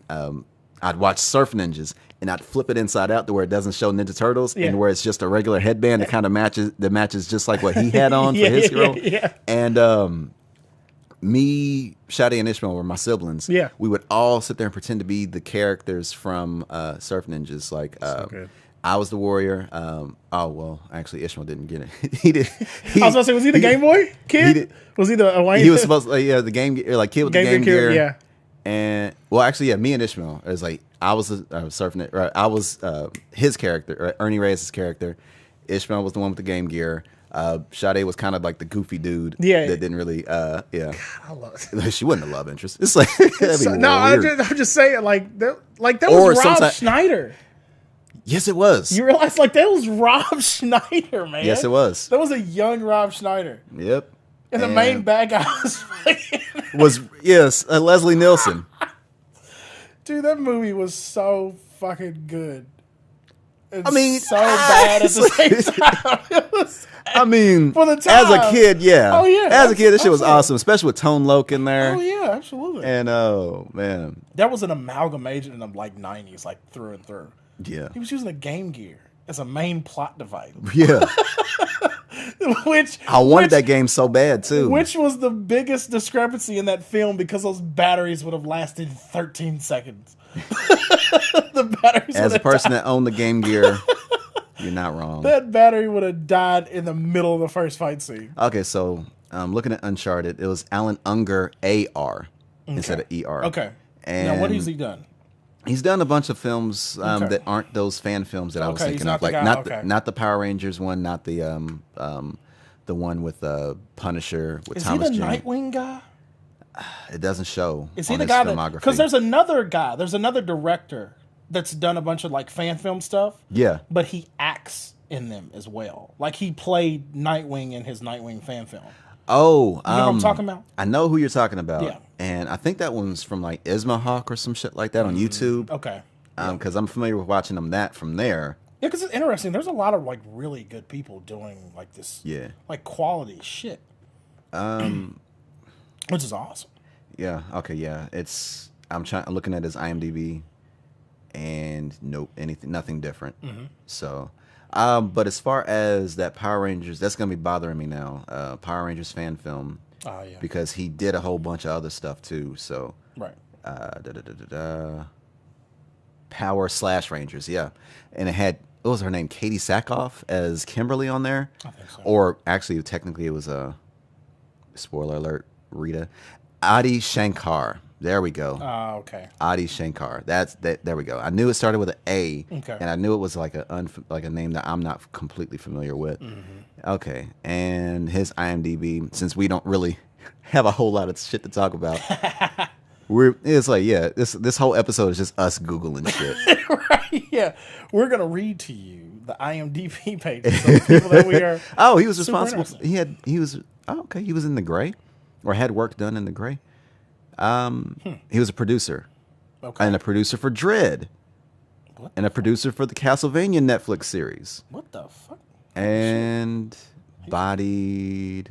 I'd watch Surf Ninjas, and I'd flip it inside out to where it doesn't show Ninja Turtles, and where it's just a regular headband that kind of matches just like what he had on for his role. Yeah. And me, Shadi, and Ishmael were my siblings. Yeah. We would all sit there and pretend to be the characters from Surf Ninjas. Like, so good. I was the warrior. Actually, Ishmael didn't get it. He did. I was gonna say, was he the Game Boy kid? Was he the Wayne? He was supposed to, the game, like kid with the Game Gear. Yeah. And well, actually, me and Ishmael. It was like I was surfing it. Right, I was his character, Ernie Reyes' character. Ishmael was the one with the Game Gear. Sade was kind of like the goofy dude. Yeah. That didn't really. God, I love it. She wasn't a love interest. It's like I'm just saying that was Rob Schneider. Yes, it was. You realize that was Rob Schneider, man. Yes, it was. That was a young Rob Schneider. Yep. And the main bad guy was Leslie Nielsen. Dude, that movie was so fucking good. So bad at the same time. For the time. As a kid, yeah. Oh yeah. As a kid, this shit was awesome, especially with Tone Loc in there. Oh yeah, absolutely. And oh man, that was an amalgamation in the like 90s, like through and through. Yeah. He was using a Game Gear as a main plot device. Yeah. I wanted that game so bad too. Which was the biggest discrepancy in that film because those batteries would have lasted 13 seconds. The batteries. As a person that owned the Game Gear, You're not wrong. That battery would have died in the middle of the first fight scene. Okay, so looking at Uncharted, it was Alan Unger AR instead of ER. Okay. And now, what has he done? He's done a bunch of films that aren't those fan films that I was thinking of, like not the Power Rangers one, not the one with Punisher with Thomas Jane. Is he the Nightwing guy? It doesn't show. Is he on the his guy filmography. because there's another guy, there's another director that's done a bunch of like fan film stuff. Yeah, but he acts in them as well. Like he played Nightwing in his Nightwing fan film. Oh, you know what I'm talking about? I know who you're talking about. Yeah. And I think that one's from like Ismahawk or some shit like that on YouTube. Okay. Because I'm familiar with watching them from there. Yeah, because it's interesting. There's a lot of like really good people doing like this, like quality shit, which is awesome. Yeah. Okay. Yeah. I'm looking at his IMDb, and nothing different. So, but as far as that Power Rangers, that's gonna be bothering me now. Power Rangers fan film. Oh yeah. Because he did a whole bunch of other stuff too. So. Right. Power/Rangers. Yeah, and what was her name? Katie Sackhoff as Kimberly on there. I think so. Or actually, technically, it was a spoiler alert. Rita, Adi Shankar. There we go. Okay. Adi Shankar. There we go. I knew it started with an A, and I knew it was like a name that I'm not completely familiar with. Okay, and his IMDb, since we don't really have a whole lot of shit to talk about. It's like, yeah, this whole episode is just us Googling shit. Right, yeah. We're going to read to you the IMDb pages of the people that we are. Oh, he was responsible. He was in The Gray, or had work done in The Gray. He was a producer. Okay. And a producer for Dread. And a producer for the Castlevania Netflix series. What the fuck? And Bodied,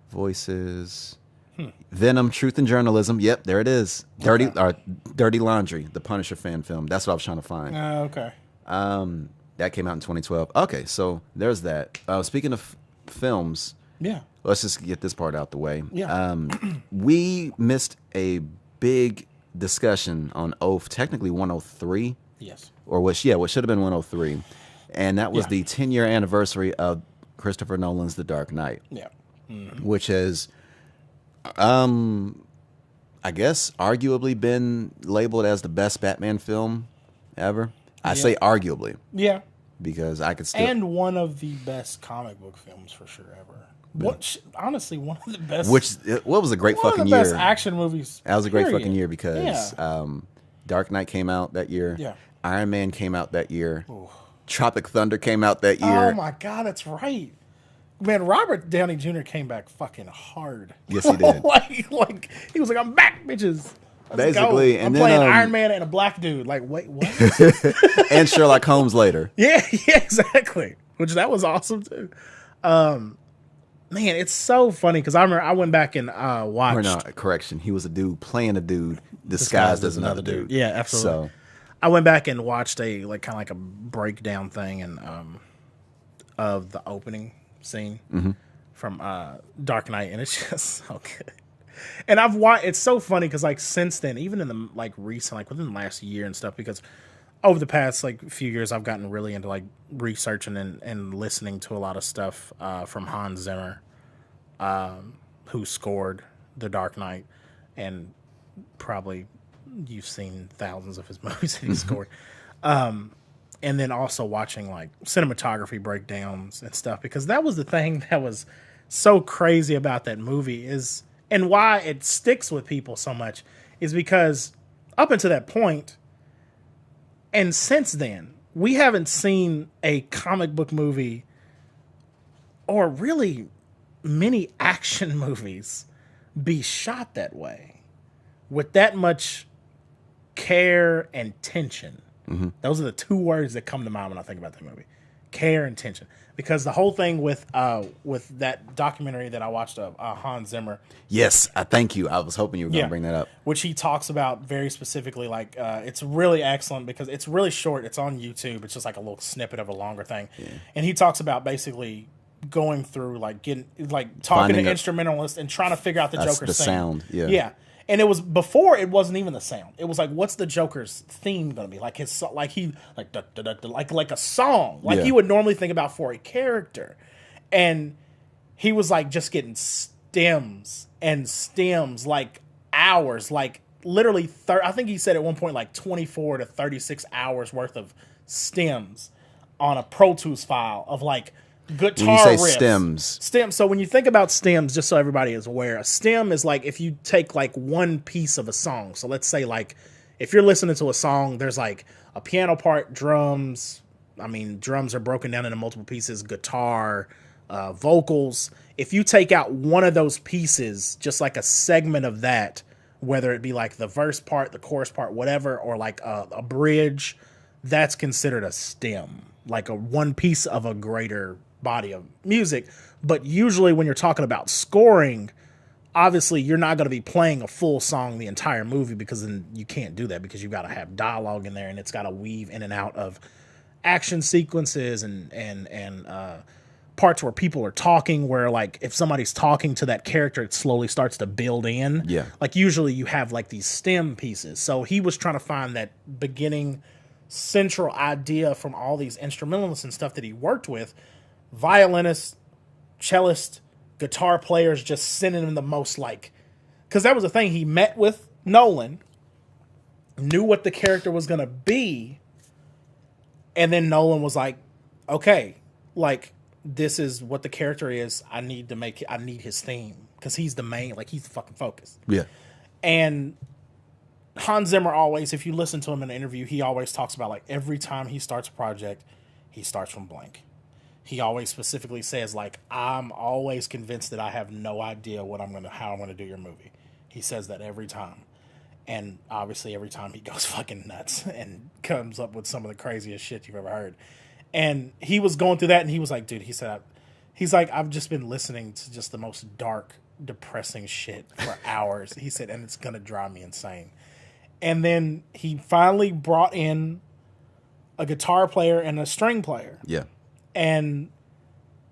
Voices. Venom, Truth and Journalism. Yep, there it is. Dirty Laundry, the Punisher fan film. That's what I was trying to find. Okay. That came out in 2012. Okay, so there's that. Speaking of films, let's just get this part out the way. Yeah. We missed a big discussion on OAF, technically 103. Yes. Or what should have been 103. And that was the 10-year anniversary of Christopher Nolan's The Dark Knight. Yeah. Which has I guess arguably been labeled as the best Batman film ever. I say arguably. Yeah. Because I could still... And one of the best comic book films for sure ever. Honestly, one of the best... What was a great fucking year. One of the best action movies. That was a great fucking year because Dark Knight came out that year. Yeah. Iron Man came out that year. Ooh. Tropic Thunder came out that year. Oh my God, that's right. Man, Robert Downey Jr. came back fucking hard. Yes, he did. like he was like, "I'm back, bitches." Basically, I'm playing Iron Man and a black dude. Like, wait, what? And Sherlock Holmes later. Yeah, exactly. Which that was awesome too. Man, it's so funny because I remember I went back and watched. Or no, correction. He was a dude playing a dude disguised as another dude. Yeah, absolutely. So I went back and watched a kind of a breakdown thing and of the opening scene from Dark Knight, and it's just so good. And I've watched. It's so funny because like since then, even in the like recent, like within the last year and stuff, because over the past like few years, I've gotten really into like researching and listening to a lot of stuff from Hans Zimmer, who scored The Dark Knight, and probably you've seen thousands of his movies that he scored. And then also watching like cinematography breakdowns and stuff, because that was the thing that was so crazy about that movie is, and why it sticks with people so much is because up until that point, and since then, we haven't seen a comic book movie or really many action movies be shot that way with that much care and tension. Those are the two words that come to mind when I think about that movie: care and tension. Because the whole thing with that documentary that I watched of Hans Zimmer. Yes, I thank you. I was hoping you were going to bring that up. Which he talks about very specifically. Like it's really excellent because it's really short. It's on YouTube. It's just like a little snippet of a longer thing. Yeah. And he talks about basically going through talking to instrumentalists and trying to figure out the Joker's sound. Yeah. Yeah. And it was before it wasn't even the sound. It was like, what's the Joker's theme gonna be? Like like a song, like you would normally think about for a character. And he was like just getting stems and stems, like hours, like literally. I think he said at one point like 24 to 36 hours worth of stems on a Pro Tools file of like guitar when you say riffs. Stems. So when you think about stems, just so everybody is aware, a stem is like if you take like one piece of a song. So let's say like if you're listening to a song, there's like a piano part, drums. I mean, drums are broken down into multiple pieces, guitar, vocals. If you take out one of those pieces, just like a segment of that, whether it be like the verse part, the chorus part, whatever, or like a bridge, that's considered a stem, like a one piece of a greater body of music. But usually when you're talking about scoring, obviously you're not going to be playing a full song the entire movie, because then you can't do that, because you've got to have dialogue in there, and it's got to weave in and out of action sequences and parts where people are talking, where like if somebody's talking to that character, it slowly starts to build in. Yeah. Like usually you have like these stem pieces. So he was trying to find that beginning central idea from all these instrumentalists and stuff that he worked with, violinists, cellists, guitar players, just sending him the most, like, because that was the thing. He met with Nolan, knew what the character was going to be, and then Nolan was like, okay, like, this is what the character is. I need his theme, because he's the main, like, he's the fucking focus. Yeah. And Hans Zimmer always, if you listen to him in an interview, he always talks about, like, every time he starts a project, he starts from blank. He always specifically says, like, I'm always convinced that I have no idea how I'm gonna do your movie. He says that every time. And obviously every time he goes fucking nuts and comes up with some of the craziest shit you've ever heard. And he was going through that, and he was like, dude, he's like, I've just been listening to just the most dark, depressing shit for hours. He said, and it's gonna drive me insane. And then he finally brought in a guitar player and a string player. Yeah. And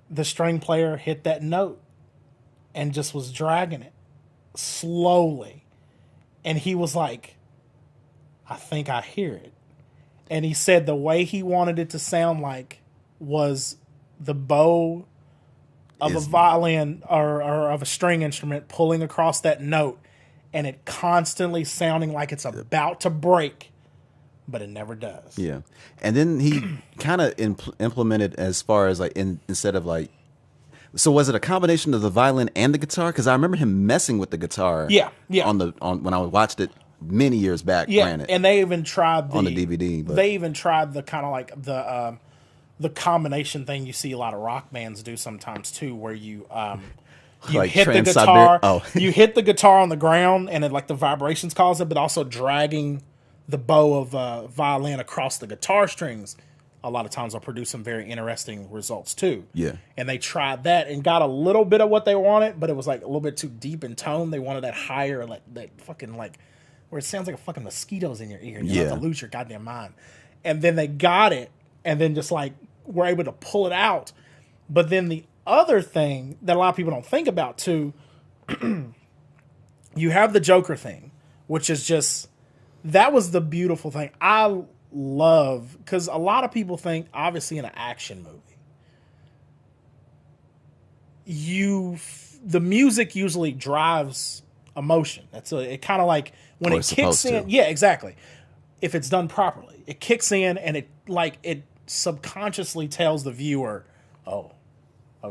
the string player hit that note and just was dragging it slowly. And he was like, I think I hear it. And he said the way he wanted it to sound like was the bow of a violin or of a string instrument pulling across that note, and it constantly sounding like it's about to break, but it never does. Yeah. And then he kind of implemented as far as like instead of like, so was it a combination of the violin and the guitar? Because I remember him messing with the guitar. Yeah. On when I watched it many years back. Yeah. Granted, And they even tried on the DVD. But. They even tried the kind of like the combination thing you see a lot of rock bands do sometimes too, where you like hit the guitar. Oh. You hit the guitar on the ground, and it like the vibrations cause it, but also dragging the bow of violin across the guitar strings. A lot of times will produce some very interesting results too. Yeah. And they tried that and got a little bit of what they wanted, but it was like a little bit too deep in tone. They wanted that higher, like that fucking like where it sounds like a fucking mosquito's in your ear and you have to lose your goddamn mind. And then they got it, and then just like were able to pull it out. But then the other thing that a lot of people don't think about too, you have the Joker thing, which is just, that was the beautiful thing. I love, because a lot of people think, obviously in an action movie, the music usually drives emotion. It kind of like when it kicks in. Yeah, exactly. If it's done properly, it kicks in and it subconsciously tells the viewer, oh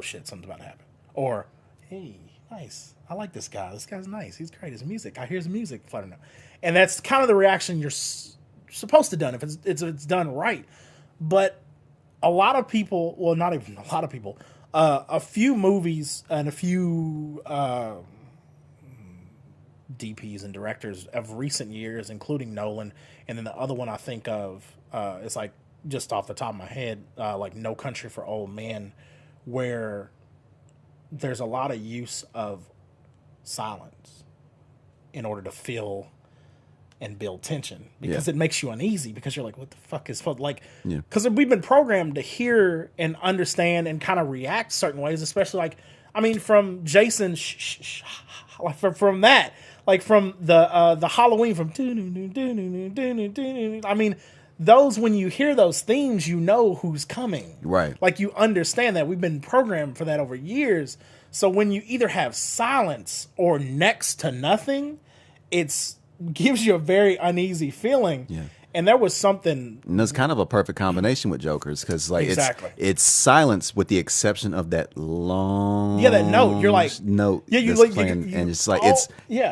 shit, something's about to happen. Or, hey, nice. I like this guy. This guy's nice. He's great. His music. I hear his music fluttering up. And that's kind of the reaction you're supposed to done if it's done right. But a lot of people, well, not even a lot of people, a few movies and a few DPs and directors of recent years, including Nolan, and then the other one I think of is like just off the top of my head, like No Country for Old Men, where there's a lot of use of silence in order to fill and build tension, because it makes you uneasy, because you're like, what the fuck is like, because we've been programmed to hear and understand and kind of react certain ways, especially like I mean, from Jason, like from that, like from the Halloween, from I mean, those, when you hear those themes, you know who's coming. Right. Like, you understand that. We've been programmed for that over years. So when you either have silence or next to nothing, it's gives you a very uneasy feeling. Yeah. And there was something. And that's kind of a perfect combination with Jokers, because like Exactly. it's silence with the exception of that long that note. You're like note you that's like playing, and it's like it's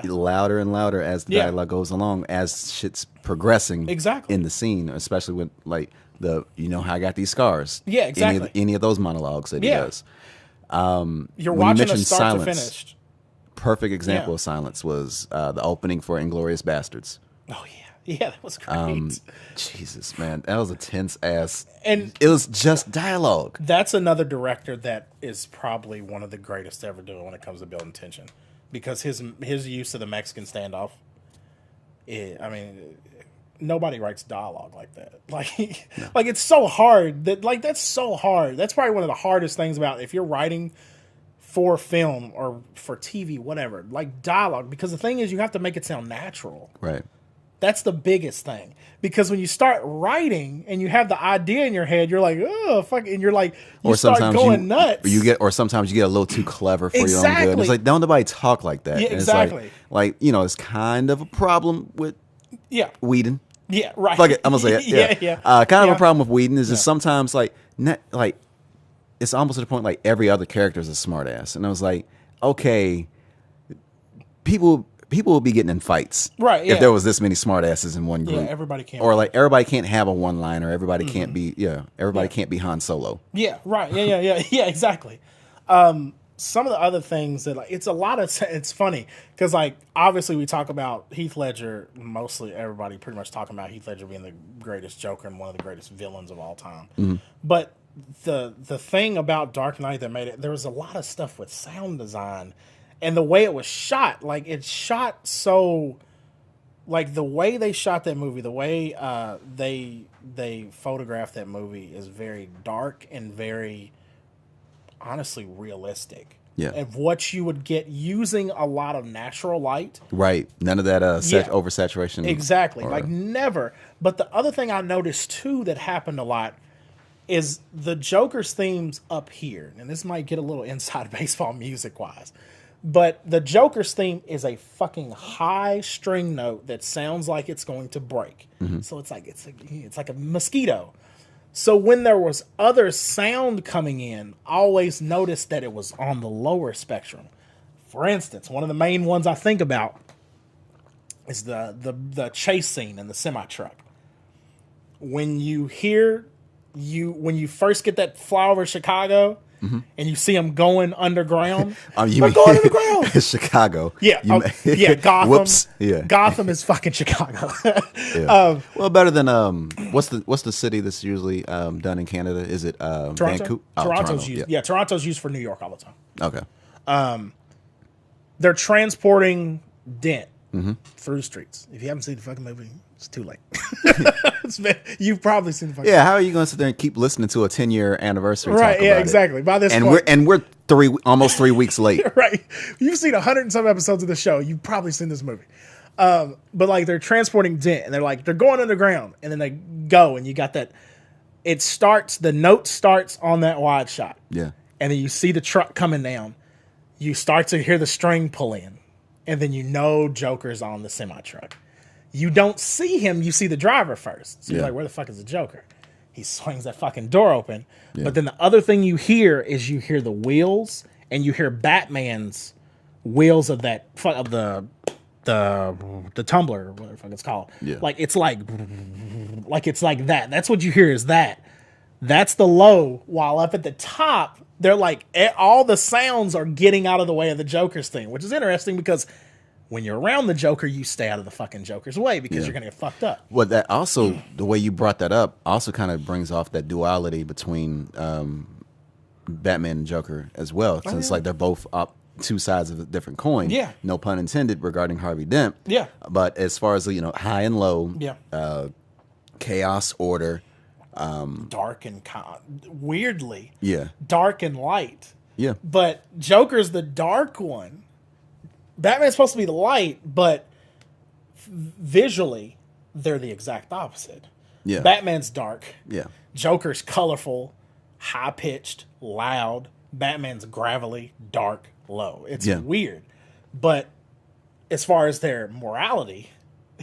louder and louder as the dialogue goes along, as shit's progressing in the scene, especially with like the how I got these scars. Yeah, exactly. Any of those monologues that he does. You're when watching you a start silence, to finish. Perfect example of silence was the opening for Inglourious Bastards. Oh yeah. Yeah, that was great. Jesus, man, that was a tense ass, and it was just dialogue. That's another director that is probably one of the greatest to ever do it when it comes to building tension, because his use of the Mexican standoff. I mean, nobody writes dialogue like that. Like, like it's so hard that's so hard. That's probably one of the hardest things about if you're writing for film or for TV, whatever, like dialogue, because the thing is you have to make it sound natural. Right. That's the biggest thing, because when you start writing and you have the idea in your head, you're like, oh fuck, and you're like, you start going nuts. Or sometimes you get a little too clever for your own good. And it's like, don't nobody talk like that. Yeah, and exactly. It's like it's kind of a problem with Whedon. Yeah, right. Fuck it, I'm gonna say it. Yeah. Kind of a problem with Whedon is just sometimes like it's almost to the point like every other character is a smartass, and I was like, okay, people will be getting in fights, right? If there was this many smartasses in one group, everybody can't, or like everybody can't have a one liner. Everybody can't be, can't be Han Solo. Yeah, right. Yeah, exactly. Some of the other things that it's a lot of. It's funny because like obviously we talk about Heath Ledger. Mostly everybody pretty much talking about Heath Ledger being the greatest Joker and one of the greatest villains of all time. Mm-hmm. But the thing about Dark Knight that made it, there was a lot of stuff with sound design. And the way it was shot, like it's shot so, like the way they shot that movie, the way they photographed that movie is very dark and very, honestly, realistic. Yeah. Of what you would get using a lot of natural light. Right. None of that oversaturation. Exactly. Like never. But the other thing I noticed too that happened a lot is the Joker's themes up here. And this might get a little inside baseball music wise. But the Joker's theme is a fucking high string note that sounds like it's going to break. Mm-hmm. So it's like a mosquito. So when there was other sound coming in, I always noticed that it was on the lower spectrum. For instance, one of the main ones I think about is the chase scene in the semi-truck. When you first get that flyover Chicago, mm-hmm. and you see them going underground. They're going underground. Chicago. Yeah. Gotham. Whoops. Yeah. Gotham is fucking Chicago. Well, better than what's the city that's usually done in Canada? Is it Toronto? Vancouver? Toronto's used. Yeah, Toronto's used for New York all the time. Okay. They're transporting Dent through the streets. If you haven't seen the fucking movie, it's too late. You've probably seen the fucking movie. How are you going to sit there and keep listening to a 10-year anniversry? Right, talk about exactly. It? By this point. We're almost 3 weeks late. Right. You've seen 100 and some episodes of the show. You've probably seen this movie. But like they're transporting Dent and they're going underground and then they go and you got that. The note starts on that wide shot. Yeah. And then you see the truck coming down. You start to hear the string pull in. And then Joker's on the semi-truck. You don't see him. You see the driver first. So you're like, where the fuck is the Joker? He swings that fucking door open. Yeah. But then the other thing you hear is the wheels and you hear Batman's wheels of the tumbler or whatever the fuck it's called. Yeah. Like it's like that. That's what you hear is that. That's the low. While up at the top, they're like all the sounds are getting out of the way of the Joker's thing, which is interesting because when you're around the Joker, you stay out of the fucking Joker's way because you're going to get fucked up. Well, that also, the way you brought that up also kind of brings off that duality between Batman and Joker as well. Since like they're both up two sides of a different coin. Yeah. No pun intended regarding Harvey Dent. Yeah. But as far as, high and low, chaos, order. Dark and weirdly. Yeah. Dark and light. Yeah. But Joker's the dark one. Batman's supposed to be the light, but visually, they're the exact opposite. Yeah. Batman's dark. Yeah. Joker's colorful, high-pitched, loud. Batman's gravelly, dark, low. It's weird. But as far as their morality,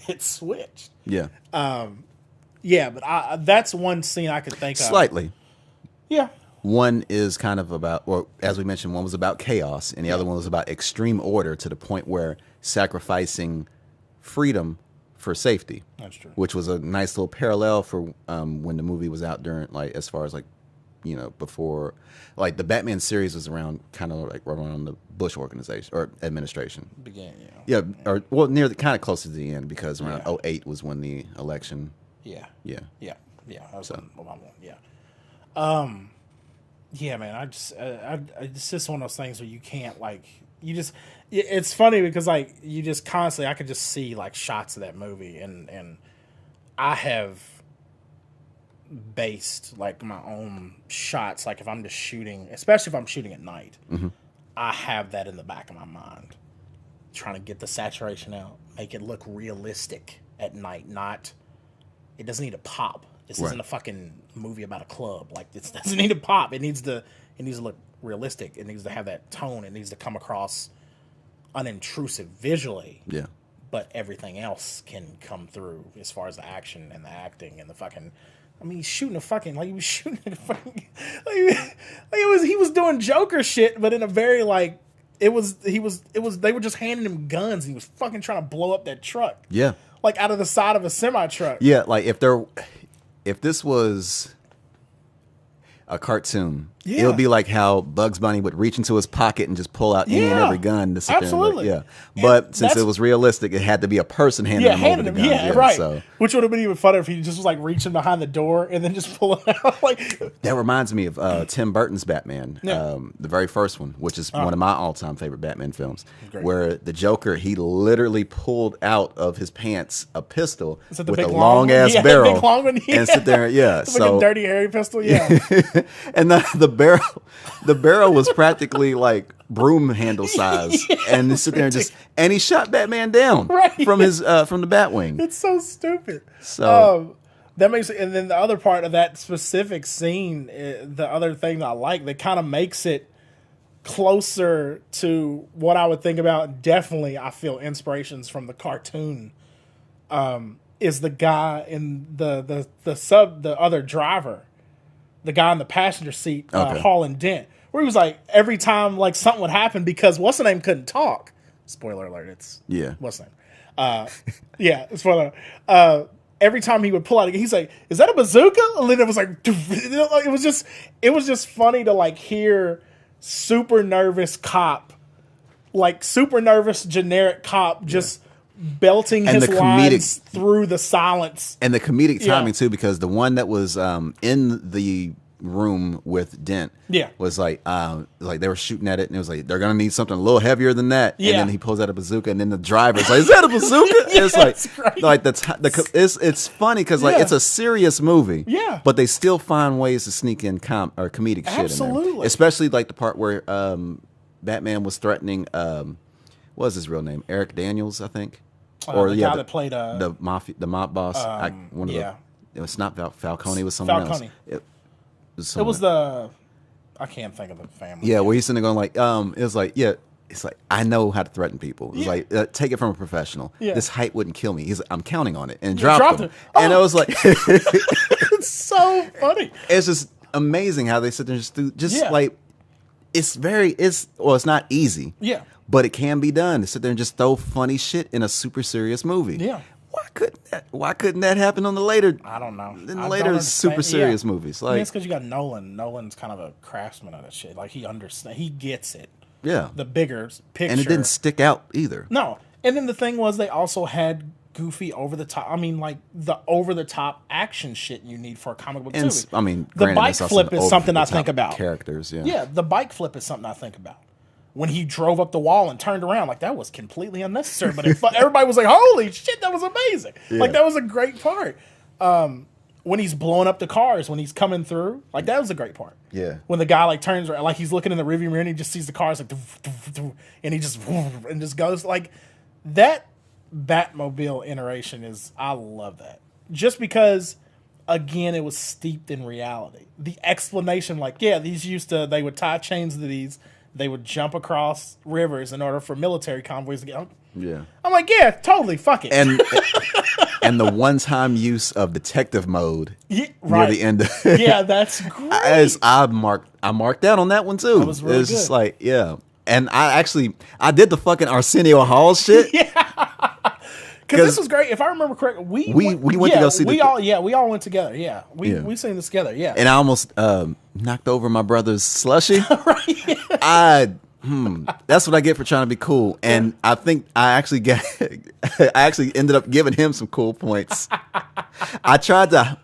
it's switched. Yeah. Yeah, but that's one scene I could think of. Slightly. Yeah. One is kind of about, or as we mentioned, one was about chaos, and the other one was about extreme order to the point where sacrificing freedom for safety. That's true. Which was a nice little parallel for when the movie was out during, like, as far as like, you know, before, like the Batman series was around, kind of like around the Bush organization or administration. Began, yeah, or well, near the kind of close to the end because around 2008 was when the election. Yeah. That was Obama. Yeah. Yeah, man. It's just one of those things where you can't it's funny because like you just constantly, I could just see like shots of that movie and I have based like my own shots. Like if I'm just shooting, especially if I'm shooting at night, I have that in the back of my mind, trying to get the saturation out, make it look realistic at night. It doesn't need to pop. This isn't a fucking movie about a club. Like this doesn't need to pop. It needs to look realistic. It needs to have that tone. It needs to come across unintrusive visually. Yeah. But everything else can come through as far as the action and the acting and the fucking. I mean, he's shooting a fucking he was shooting a fucking he was doing Joker shit, but in a very like they were just handing him guns and he was fucking trying to blow up that truck. Yeah. Like out of the side of a semi truck. Yeah, like if this was a cartoon, it would be like how Bugs Bunny would reach into his pocket and just pull out any and every gun to sit absolutely. there. But since it was realistic, it had to be a person handing him over the guns. Yeah, right. So. Which would have been even funner if he just was like reaching behind the door and then just pulling out. Like that reminds me of Tim Burton's Batman, the very first one, which is one of my all-time favorite Batman films, where the Joker, he literally pulled out of his pants a pistol with a long-ass barrel big long one, and sit there. Yeah, so a dirty hairy pistol. Yeah, and the barrel was practically like broom handle size, and sit there and he shot Batman down from his from the Batwing. It's so stupid. So that makes it, and then the other part of that specific scene, the other thing that I like that kind of makes it closer to what I would think about. Definitely, I feel inspirations from the cartoon. Is the guy in the other driver, the guy in the passenger seat, hauling Dent, where he was like, every time like something would happen because what's the name couldn't talk. Spoiler alert! It's what's the name? Spoiler. Every time he would pull out, he's like, "Is that a bazooka?" And then it was like, it was just funny to like hear super nervous generic cop just belting and his lines through the silence. And the comedic timing too, because the one that was in the room with Dent was like they were shooting at it and it was like, they're gonna need something a little heavier than that. And then he pulls out a bazooka and then the driver's like, "Is that a bazooka?" It's like it's funny because like it's a serious movie, but they still find ways to sneak in comedic shit in there. Especially like the part where Batman was threatening what was his real name? Eric Daniels, I think. Or the guy that played the mob boss. It was not Falcone. It was someone else. It was the I can't think of the family. Yeah, where he's sitting there going like, it was like, it's like, I know how to threaten people. It's like, take it from a professional. This height wouldn't kill me. He's like, I'm counting on it, and dropped him. And I was like, it's so funny. It's just amazing how they sit there and just like, it's not easy. Yeah. But it can be done to sit there and just throw funny shit in a super serious movie. Yeah. Why couldn't that happen on the later? I don't know. In the later super serious movies, like it's because you got Nolan. Nolan's kind of a craftsman of that shit. Like he understands. He gets it. Yeah. The bigger picture, and it didn't stick out either. No. And then the thing was, they also had goofy over the top. I mean, like the over the top action shit you need for a comic book movie. I mean, the bike flip is something I think about. Characters, yeah. The bike flip is something I think about. When he drove up the wall and turned around, like that was completely unnecessary, but everybody was like, "Holy shit, that was amazing!" Like that was a great part. when he's blowing up the cars, when he's coming through, like that was a great part. Yeah. When the guy like turns around, like he's looking in the rearview mirror and he just sees the cars like, and he just goes like that. Batmobile iteration is, I love that, just because again it was steeped in reality. The explanation, like, yeah, they would tie chains to these, they would jump across rivers in order for military convoys to get. Yeah, I'm like, yeah, totally, fuck it. And the one-time use of detective mode near the end. Yeah, that's great. I marked out on that one too. That was really it's good. just like, yeah. And I did the fucking Arsenio Hall shit. Yeah. Because this was great. If I remember correctly, we went to go see we all went together. Yeah, we seen this together. Yeah, and I almost knocked over my brother's slushie. Right. That's what I get for trying to be cool. And I think I actually ended up giving him some cool points. I tried to.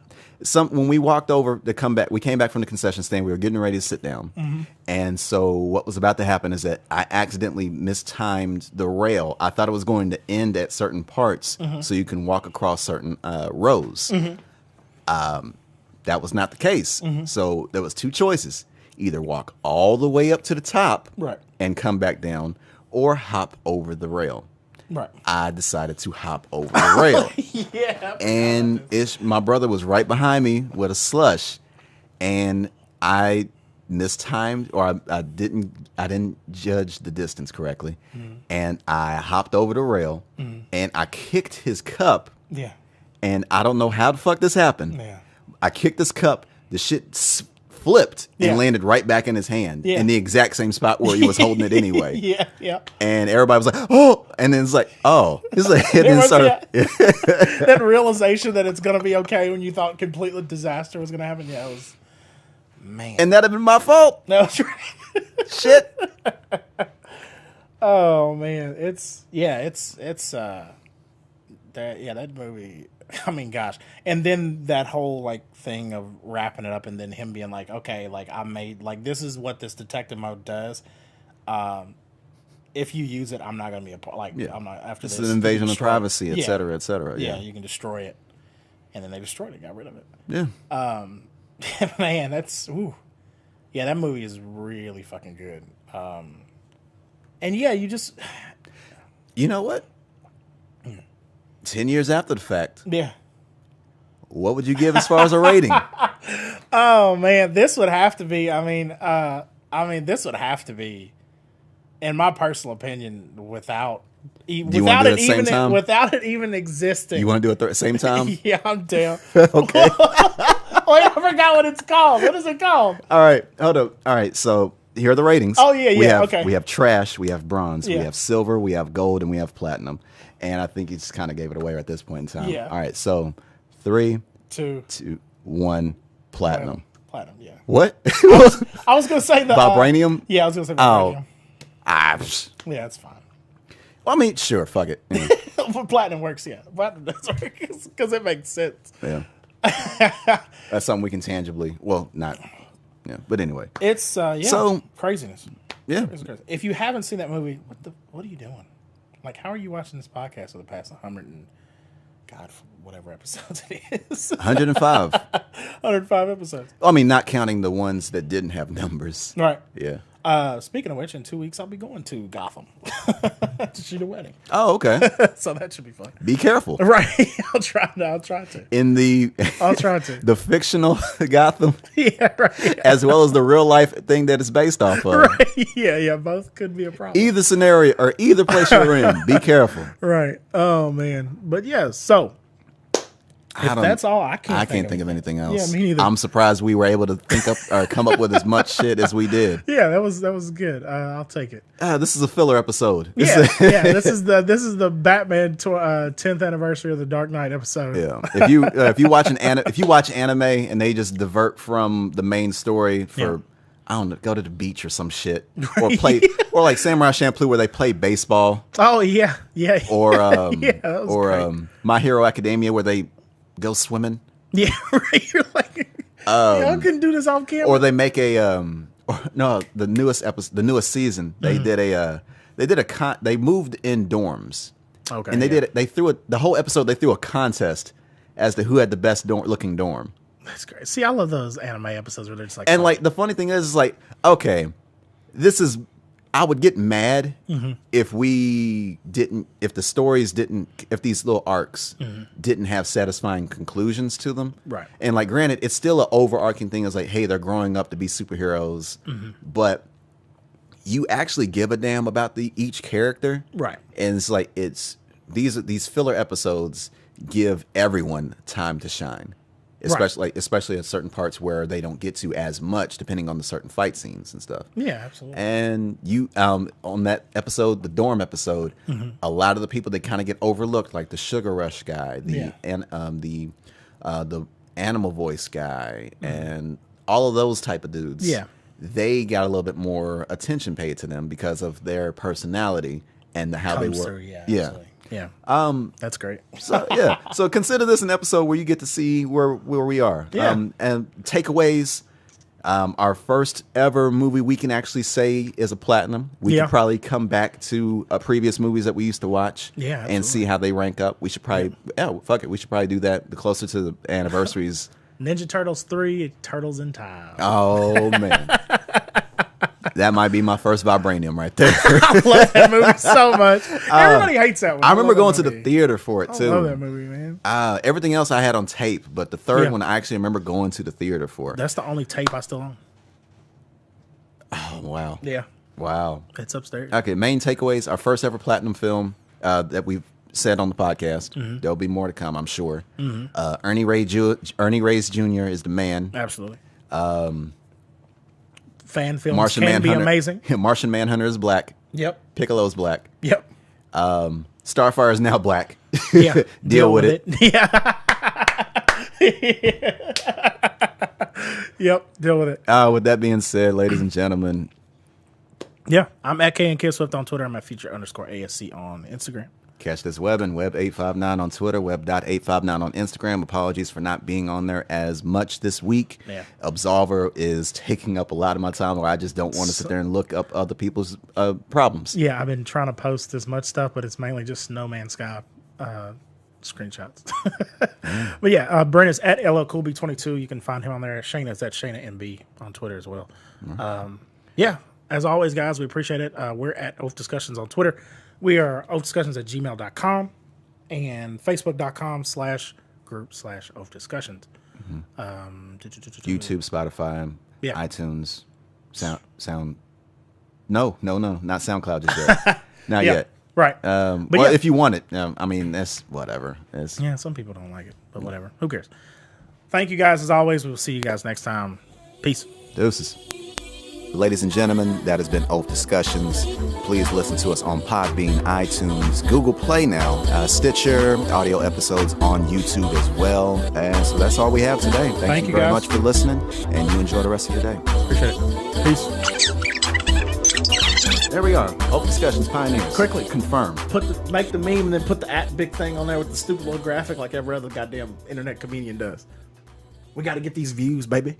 When we walked over to come back, we came back from the concession stand. We were getting ready to sit down, and so what was about to happen is that I accidentally mistimed the rail. I thought it was going to end at certain parts, so you can walk across certain rows. That was not the case. So there was two choices: either walk all the way up to the top, right, and come back down, or hop over the rail. Right. I decided to hop over the rail. Yeah. And my brother was right behind me with a slush, and I mistimed, or I didn't judge the distance correctly, and I hopped over the rail, and I kicked his cup. Yeah. And I don't know how the fuck this happened. Yeah. I kicked this cup. The shit flipped and landed right back in his hand in the exact same spot where he was holding it anyway. Yeah. And everybody was like, "Oh!" And then it's like, "Oh!" It's like, and then that realization that it's gonna be okay when you thought completely disaster was gonna happen. Yeah, it was, man. And that'd have been my fault. No, that's right. Shit. Oh man, that movie. I mean, gosh. And then that whole like thing of wrapping it up, and then him being like, okay, like I made, like, this is what this detective mode does. If you use it, I'm not gonna be a part. Like, I'm not after this. It's an invasion of privacy, et cetera, et cetera. Yeah, you can destroy it, and then they destroyed it, got rid of it. Yeah. Man, that's yeah, that movie is really fucking good. And yeah, you know what? 10 years after the fact. Yeah. What would you give as far as a rating? Oh man, this would have to be. This would have to be, in my personal opinion, without it even existing. You want to do it at the same time? Yeah, I'm down. Okay. Wait, I forgot what it's called. What is it called? All right, hold up. All right, so here are the ratings. Oh yeah, okay. We have trash, we have bronze, yeah, we have silver, we have gold, and we have platinum. And I think you just kind of gave it away at this point in time. Yeah. All right, so 3, 2, 1, platinum. Platinum, yeah. What? I was going to say the vibranium. Yeah, I was going to say vibranium. Yeah, it's fine. Well, I mean, sure, fuck it. Yeah. Platinum works, yeah. Platinum does work because it makes sense. Yeah. That's something we can tangibly. Well, not. Yeah, but anyway, it's so craziness. Yeah. It's crazy. If you haven't seen that movie, what are you doing? Like, how are you watching this podcast for the past 100 and whatever episodes it is? 105. 105 episodes. I mean, not counting the ones that didn't have numbers. Right. Yeah. Speaking of which, in 2 weeks I'll be going to Gotham to shoot a wedding. Oh, okay. So that should be fun. Be careful. Right. I'll try to. I'll try to. The fictional Gotham. Yeah, right. As well as the real life thing that it's based off of. Right. Yeah. Both could be a problem. Either scenario or either place you're in, be careful. Right. Oh man. But yeah, so that's all. I can't think of anything else. Yeah, me neither. I'm surprised we were able to think up or come up with as much shit as we did. Yeah, that was good. I'll take it. This is a filler episode. Yeah. This is the Batman 10th anniversary of the Dark Knight episode. Yeah. If you watch anime and they just divert from the main story for I don't know, go to the beach or some shit, or play, or like Samurai Champloo where they play baseball. Oh yeah. Or great. My Hero Academia where they go swimming. Yeah, right. You're like, I couldn't do this off camera. Or they make the newest season. They they moved in dorms. Okay. And they threw the whole episode. They threw a contest, as to who had the best looking dorm. That's great. See, I love those anime episodes where they're just like, and like the funny thing is like, okay, I would get mad if if the stories if these little arcs didn't have satisfying conclusions to them. Right. And like, granted, it's still an overarching thing. It's like, hey, they're growing up to be superheroes, but you actually give a damn about each character. Right. And it's like, these filler episodes give everyone time to shine. Especially at certain parts where they don't get to as much, depending on the certain fight scenes and stuff. Yeah, absolutely. And you on that episode, the dorm episode, a lot of the people that kind of get overlooked, like the Sugar Rush guy, the Animal Voice guy, and all of those type of dudes. Yeah, they got a little bit more attention paid to them because of their personality and how they work. Yeah. That's great. So yeah. So consider this an episode where you get to see where we are. Yeah. And takeaways. Our first ever movie we can actually say is a platinum. We could probably come back to previous movies that we used to watch. Yeah. And see how they rank up. We should probably fuck it. We should probably do that the closer to the anniversaries. Ninja Turtles 3, Turtles in Time. Oh man. That might be my first vibranium right there. I love that movie so much. Everybody hates that one. I remember going to the theater for it too. I love that movie, man. Everything else I had on tape, but the third one I actually remember going to the theater for. That's the only tape I still own. Oh wow. Yeah. Wow. It's upstairs. Okay, main takeaways. Our first ever platinum film that we've said on the podcast. There'll be more to come, I'm sure. Ernie Reyes Jr. is the man. Absolutely. Fan films Martian can be Manhunter. amazing. Martian Manhunter is black. Yep. Piccolo's black. Yep. Starfire is now black. Yeah. Deal with it. Yeah. Yep. Deal with it. With that being said, ladies and gentlemen. Yeah. I'm at KNKSwift on Twitter. I'm at feature_ASC on Instagram. Catch this webbing, Web859 on Twitter, Web.859 on Instagram. Apologies for not being on there as much this week. Yeah. Absolver is taking up a lot of my time where I just don't want to sit there and look up other people's problems. Yeah, I've been trying to post this much stuff, but it's mainly just No Man's Sky screenshots. But yeah, Brent is at LLCoolB22. You can find him on there. Shayna's at ShaynaNB on Twitter as well. Yeah, as always, guys, we appreciate it. We're at OafDiscussions on Twitter. We are OafDiscussions@gmail.com and Facebook.com/group/OafDiscussions. YouTube, Spotify, iTunes, Sound. No, not SoundCloud just yet. Not yet. Right. But if you want it, I mean, that's whatever. Yeah, some people don't like it, but whatever. Who cares? Thank you guys as always. We'll see you guys next time. Peace. Deuces. Ladies and gentlemen, that has been Oaf Discussions. Please listen to us on Podbean, iTunes, Google Play now, Stitcher, audio episodes on YouTube as well. And so that's all we have today. Thank you very much for listening, and you enjoy the rest of your day. Appreciate it. Peace. There we are. Oaf Discussions pioneers. Quickly confirm. Make the meme and then put the @ big thing on there with the stupid little graphic like every other goddamn internet comedian does. We got to get these views, baby.